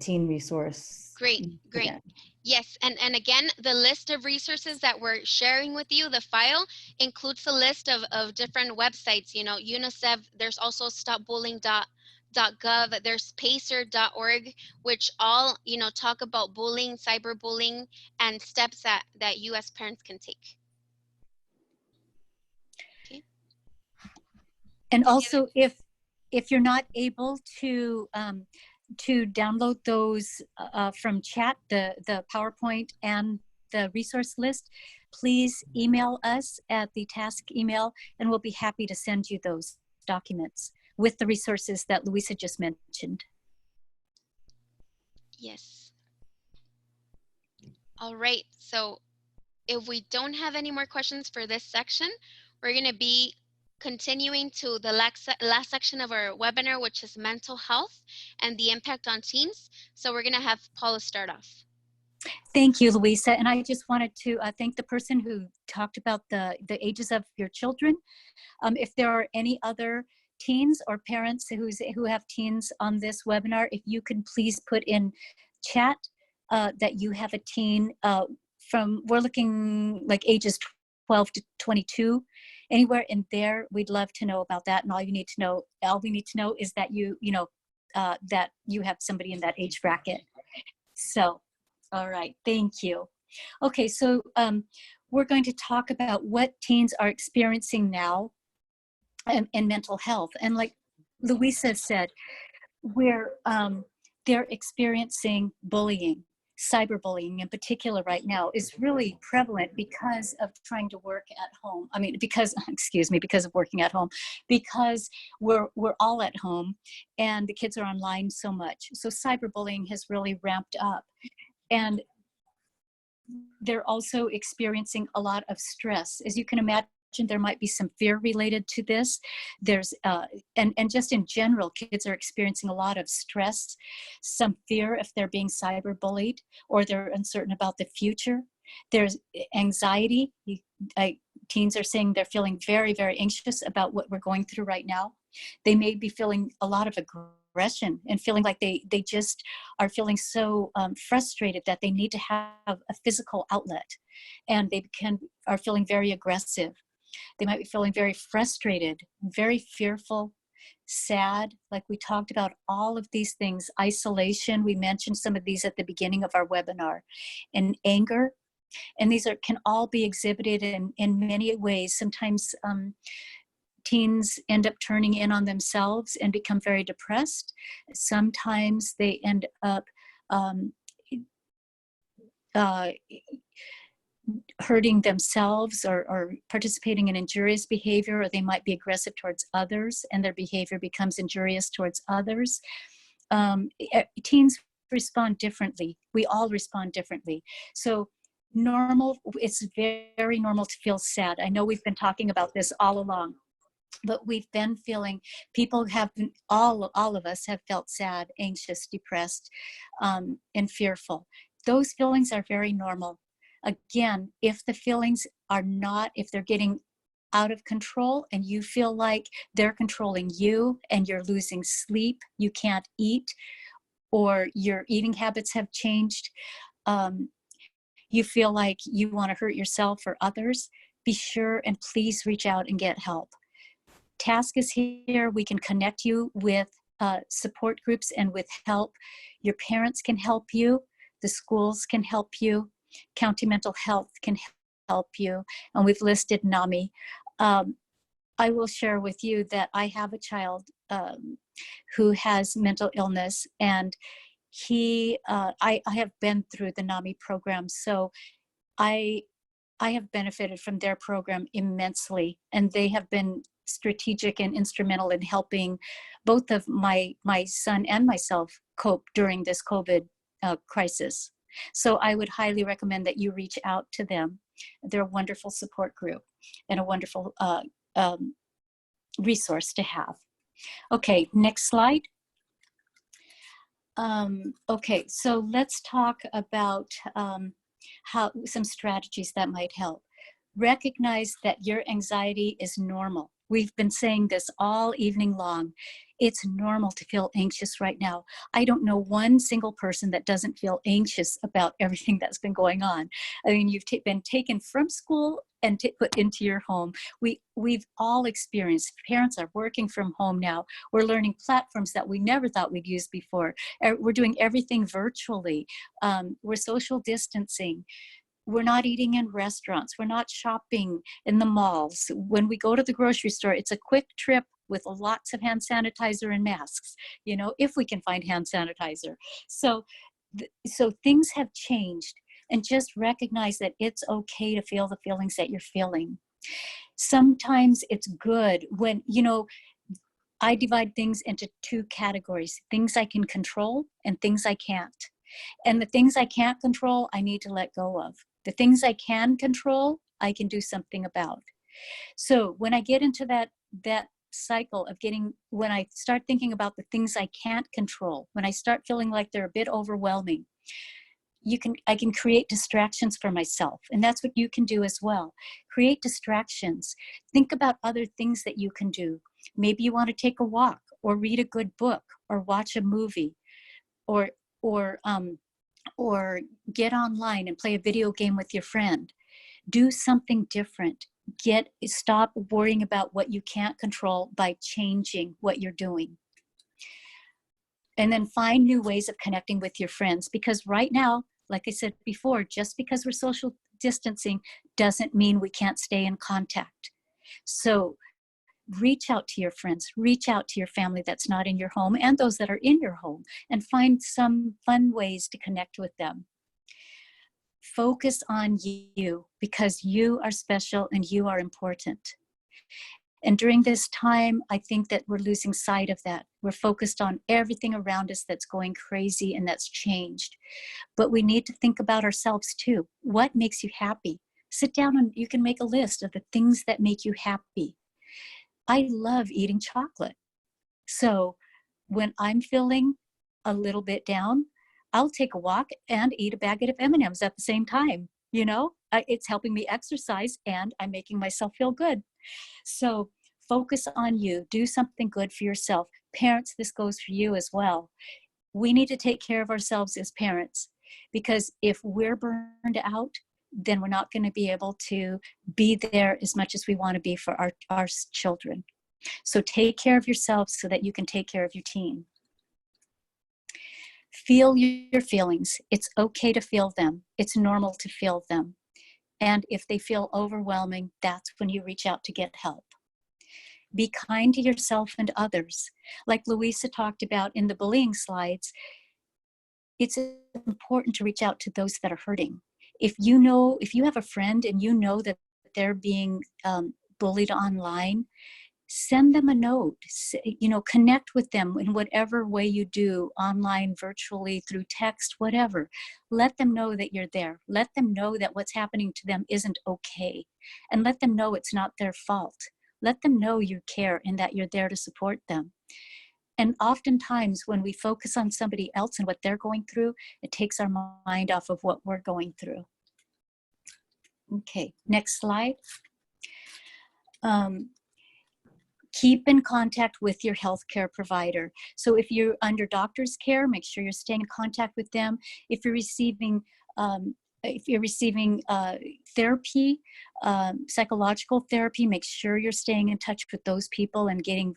teen resource. Great. Again. Yes, and again, the list of resources that we're sharing with you, the file, includes a list of different websites, UNICEF, there's also stopbullying.gov, there's pacer.org, which all, talk about bullying, cyberbullying, and steps that you as parents can take. Okay. And also, if you're not able to download those from chat, the PowerPoint and the resource list, please email us at the task email, and we'll be happy to send you those documents with the resources that Luisa just mentioned. Yes. All right, so if we don't have any more questions for this section, we're going to be continuing to the last section of our webinar, which is mental health and the impact on teens. So we're going to have Paula start off. Thank you, Luisa. And I just wanted to thank the person who talked about the ages of your children. If there are any other teens or parents who have teens on this webinar, if you can please put in chat that you have a teen we're looking like ages 12 to 22, anywhere in there, we'd love to know about that. And all we need to know is that that you have somebody in that age bracket. So, all right, thank you. Okay, so we're going to talk about what teens are experiencing now in mental health. And like Luisa said, they're experiencing bullying. Cyberbullying in particular right now is really prevalent because of trying to work at home. I mean, because of working at home, because we're all at home and the kids are online so much. So cyberbullying has really ramped up, and they're also experiencing a lot of stress. As you can imagine, there might be some fear related to this. There's and just in general, kids are experiencing a lot of stress, some fear if they're being cyberbullied, or they're uncertain about the future. There's anxiety. Teens are saying they're feeling very, very anxious about what we're going through right now. They may be feeling a lot of aggression and feeling like they just are feeling so frustrated that they need to have a physical outlet, and they are feeling very aggressive. They might be feeling very frustrated, very fearful, sad, like we talked about all of these things. Isolation, we mentioned some of these at the beginning of our webinar, and anger. And these can all be exhibited in many ways. Sometimes teens end up turning in on themselves and become very depressed. Sometimes they end up hurting themselves or participating in injurious behavior, or they might be aggressive towards others and their behavior becomes injurious towards others. Teens respond differently. We all respond differently. So it's very normal to feel sad. I know we've been talking about this all along, but we've been feeling, all of us have felt sad, anxious, depressed, and fearful. Those feelings are very normal. Again, if the feelings if they're getting out of control and you feel like they're controlling you and you're losing sleep, you can't eat, or your eating habits have changed, you feel like you want to hurt yourself or others, be sure and please reach out and get help. Task is here. We can connect you with support groups and with help. Your parents can help you, the schools can help you, County Mental Health can help you, and we've listed NAMI. I will share with you that I have a child who has mental illness, and I have been through the NAMI program, so I have benefited from their program immensely, and they have been strategic and instrumental in helping both of my son and myself cope during this COVID crisis. So I would highly recommend that you reach out to them. They're a wonderful support group and a wonderful resource to have. Okay, next slide. Okay, so let's talk about how some strategies that might help. Recognize that your anxiety is normal. We've been saying this all evening long. It's normal to feel anxious right now. I don't know one single person that doesn't feel anxious about everything that's been going on. I mean, you've been taken from school and put into your home. We've all experienced, parents are working from home now. We're learning platforms that we never thought we'd use before. We're doing everything virtually. We're social distancing. We're not eating in restaurants. We're not shopping in the malls. When we go to the grocery store, it's a quick trip with lots of hand sanitizer and masks, you know, if we can find hand sanitizer. So things have changed, and just recognize that it's okay to feel the feelings that you're feeling. Sometimes it's good when, you know, I divide things into two categories, things I can control and things I can't. And the things I can't control, I need to let go of. The things I can control, I can do something about. So when I get into that cycle of when I start thinking about the things I can't control, when I start feeling like they're a bit overwhelming, I can create distractions for myself. And that's what you can do as well. Create distractions. Think about other things that you can do. Maybe you want to take a walk or read a good book or watch a movie or get online and play a video game with your friend. Do something different. Stop worrying about what you can't control by changing what you're doing. And then find new ways of connecting with your friends, because right now, like I said before, just because we're social distancing doesn't mean we can't stay in contact. So reach out to your friends, reach out to your family that's not in your home and those that are in your home, and find some fun ways to connect with them. Focus on you, because you are special and you are important. And during this time, I think that we're losing sight of that. We're focused on everything around us that's going crazy and that's changed. But we need to think about ourselves too. What makes you happy? Sit down and you can make a list of the things that make you happy. I love eating chocolate. So when I'm feeling a little bit down, I'll take a walk and eat a bag of M&Ms at the same time. You know, it's helping me exercise and I'm making myself feel good. So focus on you. Do something good for yourself. Parents, this goes for you as well. We need to take care of ourselves as parents, because if we're burned out, then we're not going to be able to be there as much as we want to be for our children. So take care of yourself so that you can take care of your teen. Feel your feelings. It's okay to feel them. It's normal to feel them. And if they feel overwhelming, that's when you reach out to get help. Be kind to yourself and others. Like Louisa talked about in the bullying slides, it's important to reach out to those that are hurting. If you have a friend and you know that they're being bullied online, send them a note, connect with them in whatever way you do, online, virtually, through text, whatever. Let them know that you're there. Let them know that what's happening to them isn't okay. And let them know it's not their fault. Let them know you care and that you're there to support them. And oftentimes when we focus on somebody else and what they're going through, it takes our mind off of what we're going through. Okay, next slide. Keep in contact with your healthcare provider. So if you're under doctor's care, make sure you're staying in contact with them. If you're receiving therapy, psychological therapy, make sure you're staying in touch with those people and getting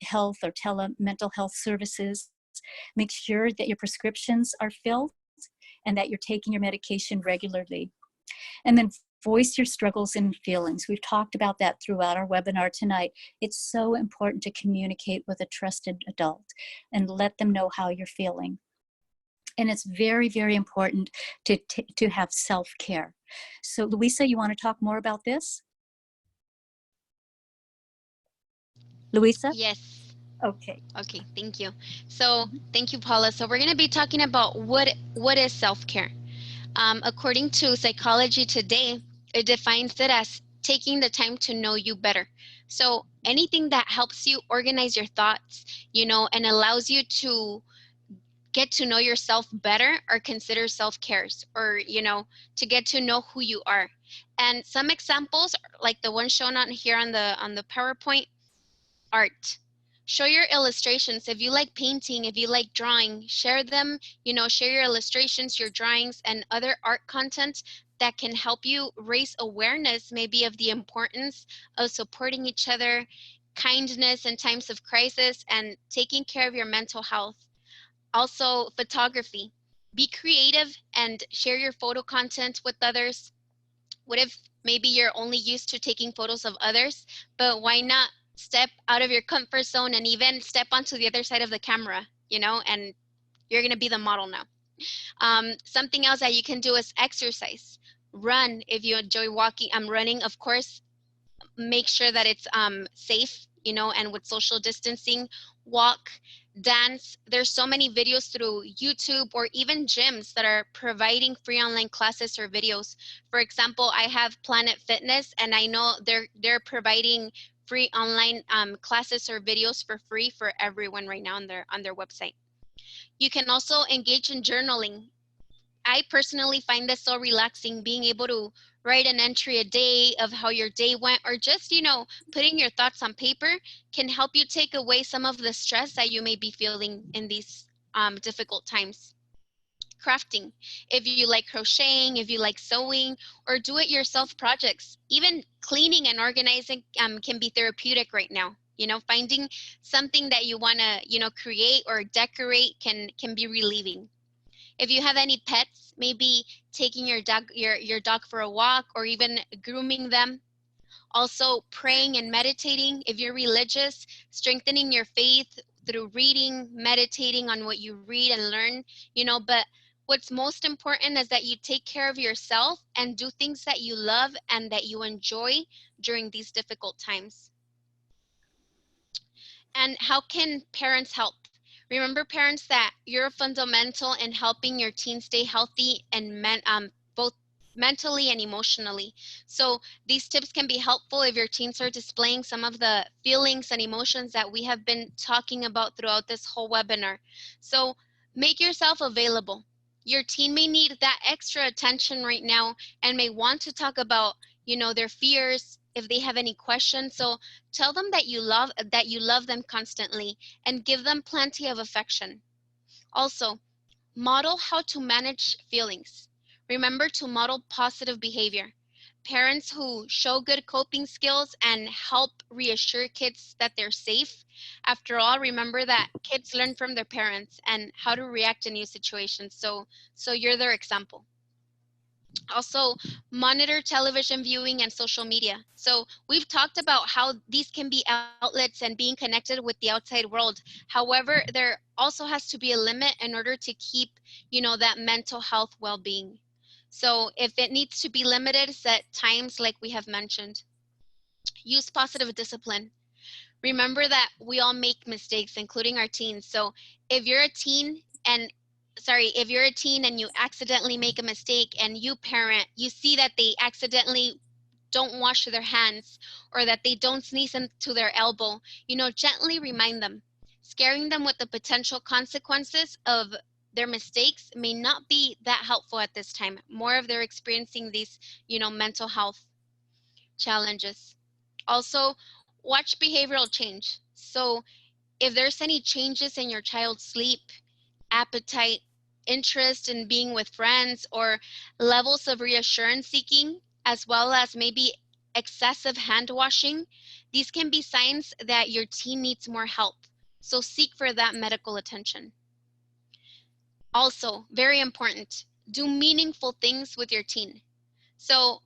health or mental health services. Make sure that your prescriptions are filled and that you're taking your medication regularly. And then voice your struggles and feelings. We've talked about that throughout our webinar tonight. It's so important to communicate with a trusted adult and let them know how you're feeling. And it's very, very important to have self-care. So Louisa, you want to talk more about this? Louisa? Yes. Okay. Okay, thank you. So thank you, Paula. So we're going to be talking about what is self-care. According to Psychology Today, it defines it as taking the time to know you better. So anything that helps you organize your thoughts, and allows you to get to know yourself better are considered self-cares, or, to get to know who you are. And some examples, like the one shown on here on the PowerPoint: art. Show your illustrations. If you like painting, if you like drawing, share them, share your illustrations, your drawings, and other art content that can help you raise awareness maybe of the importance of supporting each other, kindness in times of crisis, and taking care of your mental health. Also, photography. Be creative and share your photo content with others. What if maybe you're only used to taking photos of others, but why not step out of your comfort zone and even step onto the other side of the camera, and you're going to be the model now. Something else that you can do is exercise. Run if you enjoy walking. Running, of course, make sure that it's safe, and with social distancing. Walk, dance. There's so many videos through YouTube or even gyms that are providing free online classes or videos. For example, I have Planet Fitness, and I know they're providing free online classes or videos for free for everyone right now on their website. You can also engage in journaling. I personally find this so relaxing, being able to write an entry a day of how your day went, or just, putting your thoughts on paper can help you take away some of the stress that you may be feeling in these difficult times. Crafting. If you like crocheting, if you like sewing, or do-it-yourself projects, even cleaning and organizing can be therapeutic right now. Finding something that you want to, create or decorate can be relieving. If you have any pets, maybe taking your dog for a walk, or even grooming them. Also, praying and meditating. If you're religious, strengthening your faith through reading, meditating on what you read and learn, but what's most important is that you take care of yourself and do things that you love and that you enjoy during these difficult times. And how can parents help? Remember, parents, that you're fundamental in helping your teen stay healthy and both mentally and emotionally. So these tips can be helpful if your teens are displaying some of the feelings and emotions that we have been talking about throughout this whole webinar. So make yourself available. Your teen may need that extra attention right now and may want to talk about, their fears, if they have any questions. So tell them that you love them constantly, and give them plenty of affection. Also, model how to manage feelings. Remember to model positive behavior. Parents who show good coping skills and help reassure kids that they're safe. After all, remember that kids learn from their parents and how to react in new situations. So you're their example. Also, monitor television viewing and social media. So we've talked about how these can be outlets and being connected with the outside world. However, there also has to be a limit in order to keep, that mental health well-being. So if it needs to be limited, set times like we have mentioned. Use positive discipline. Remember that we all make mistakes, including our teens. So if you're a teen and if you're a teen and you accidentally make a mistake, and you parent, you see that they accidentally don't wash their hands, or that they don't sneeze into their elbow, gently remind them. Scaring them with the potential consequences of their mistakes may not be that helpful at this time. More of they're experiencing these, mental health challenges. Also, watch behavioral change. So if there's any changes in your child's sleep, appetite, interest in being with friends, or levels of reassurance seeking, as well as maybe excessive hand washing, these can be signs that your teen needs more help. So seek for that medical attention. Also, very important, do meaningful things with your teen. So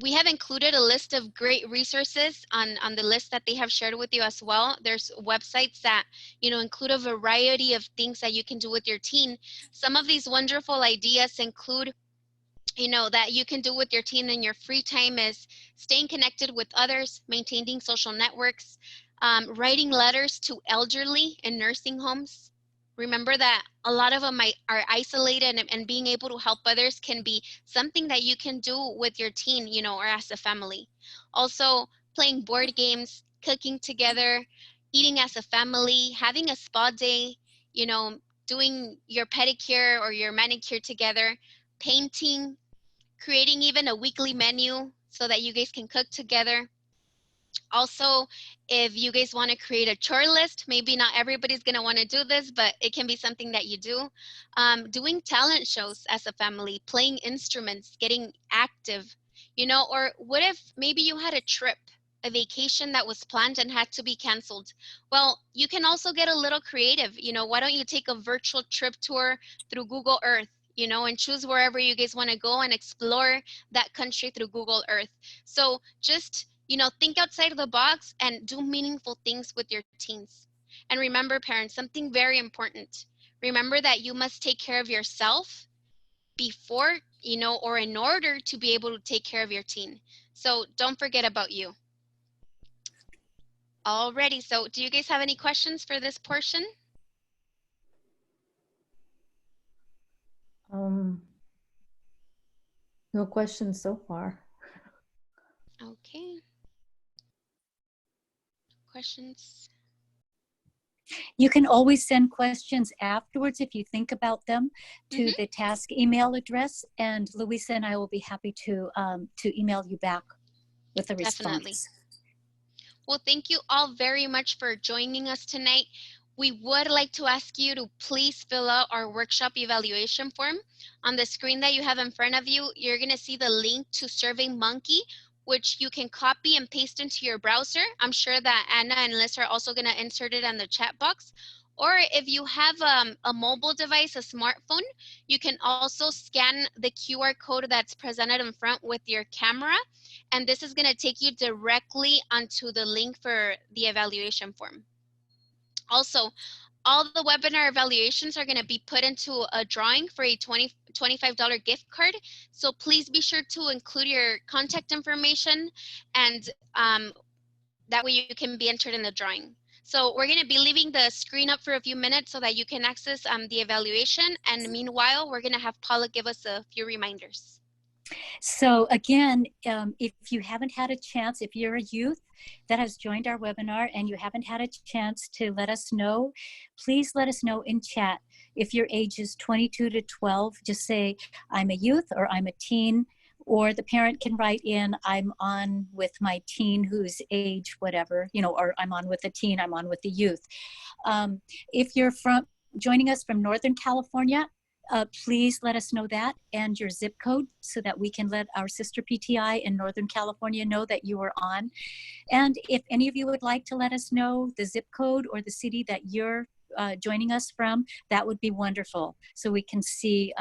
we have included a list of great resources on the list that they have shared with you as well. There's websites that, include a variety of things that you can do with your teen. Some of these wonderful ideas include, that you can do with your teen in your free time is staying connected with others, maintaining social networks, writing letters to elderly in nursing homes. Remember that a lot of them are isolated, and being able to help others can be something that you can do with your teen, or as a family. Also, playing board games, cooking together, eating as a family, having a spa day, doing your pedicure or your manicure together, painting, creating even a weekly menu so that you guys can cook together. Also, if you guys want to create a chore list, maybe not everybody's going to want to do this, but it can be something that you do. Doing talent shows as a family, playing instruments, getting active, or what if maybe you had a trip, a vacation that was planned and had to be canceled? Well, you can also get a little creative. Why don't you take a virtual trip tour through Google Earth, and choose wherever you guys want to go and explore that country through Google Earth. So just think outside of the box and do meaningful things with your teens. And remember, parents, something very important. Remember that you must take care of yourself before, or in order to be able to take care of your teen. So don't forget about you. Alrighty, so do you guys have any questions for this portion? No questions so far. Okay. Questions? You can always send questions afterwards if you think about them to the task email address, and Louisa and I will be happy to email you back with a response. Definitely. Well, thank you all very much for joining us tonight. We would like to ask you to please fill out our workshop evaluation form. On the screen that you have in front of you, you're going to see the link to SurveyMonkey, which you can copy and paste into your browser. I'm sure that Anna and Liz are also going to insert it in the chat box. Or if you have a mobile device, a smartphone, you can also scan the QR code that's presented in front with your camera. And this is going to take you directly onto the link for the evaluation form. Also, all the webinar evaluations are going to be put into a drawing for a $25 gift card. So please be sure to include your contact information, and that way you can be entered in the drawing. So we're going to be leaving the screen up for a few minutes so that you can access the evaluation. And meanwhile, we're going to have Paula give us a few reminders. So again, if you haven't had a chance, if you're a youth that has joined our webinar and you haven't had a chance to let us know, please let us know in chat. If your age is 22 to 12, just say, I'm a youth or I'm a teen, or the parent can write in, I'm on with my teen who's age whatever, or I'm on with a teen, I'm on with the youth. If you're joining us from Northern California, please let us know that and your zip code so that we can let our sister PTI in Northern California know that you are on. And if any of you would like to let us know the zip code or the city that you're joining us from, that would be wonderful so we can see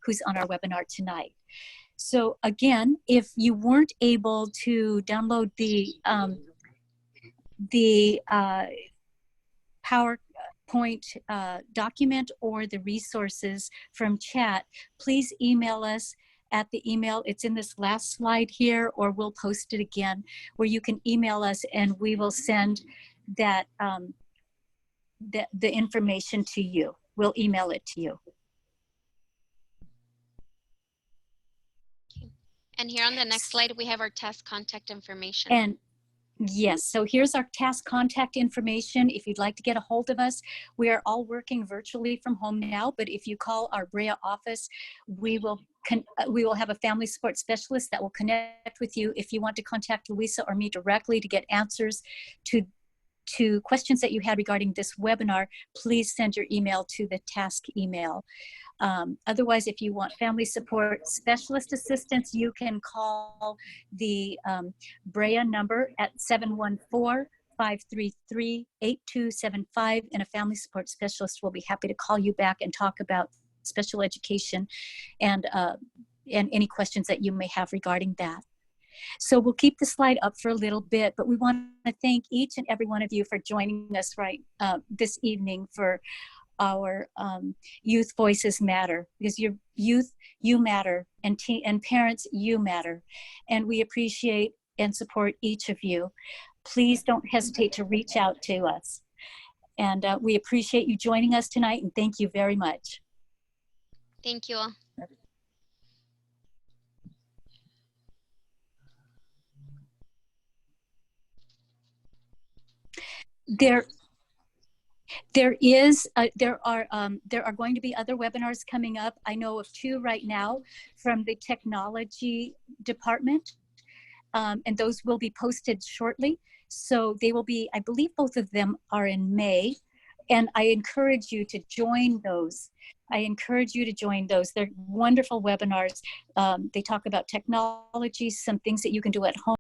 who's on our webinar tonight. So again, if you weren't able to download the PowerPoint document or the resources from chat, please email us at the email. It's in this last slide here, or we'll post it again, where you can email us and we will send that the information to you. We'll email it to you. And here on the next slide, we have our task contact information. And yes, so here's our task contact information. If you'd like to get a hold of us, we are all working virtually from home now, but if you call our Brea office, we will have a family support specialist that will connect with you if you want to contact Louisa or me directly to get answers to to questions that you had regarding this webinar, please send your email to the task email. Otherwise, if you want family support specialist assistance, you can call the Brea number at 714-533-8275, and a family support specialist will be happy to call you back and talk about special education and any questions that you may have regarding that. So we'll keep the slide up for a little bit, but we want to thank each and every one of you for joining us this evening for our Youth Voices Matter, because your youth, you matter, and parents, you matter. And we appreciate and support each of you. Please don't hesitate to reach out to us. And we appreciate you joining us tonight, and thank you very much. Thank you all. There are going to be other webinars coming up. I know of 2 right now from the technology department, and those will be posted shortly. So they will be, I believe both of them are in May, and I encourage you to join those. They're wonderful webinars. They talk about technology, some things that you can do at home.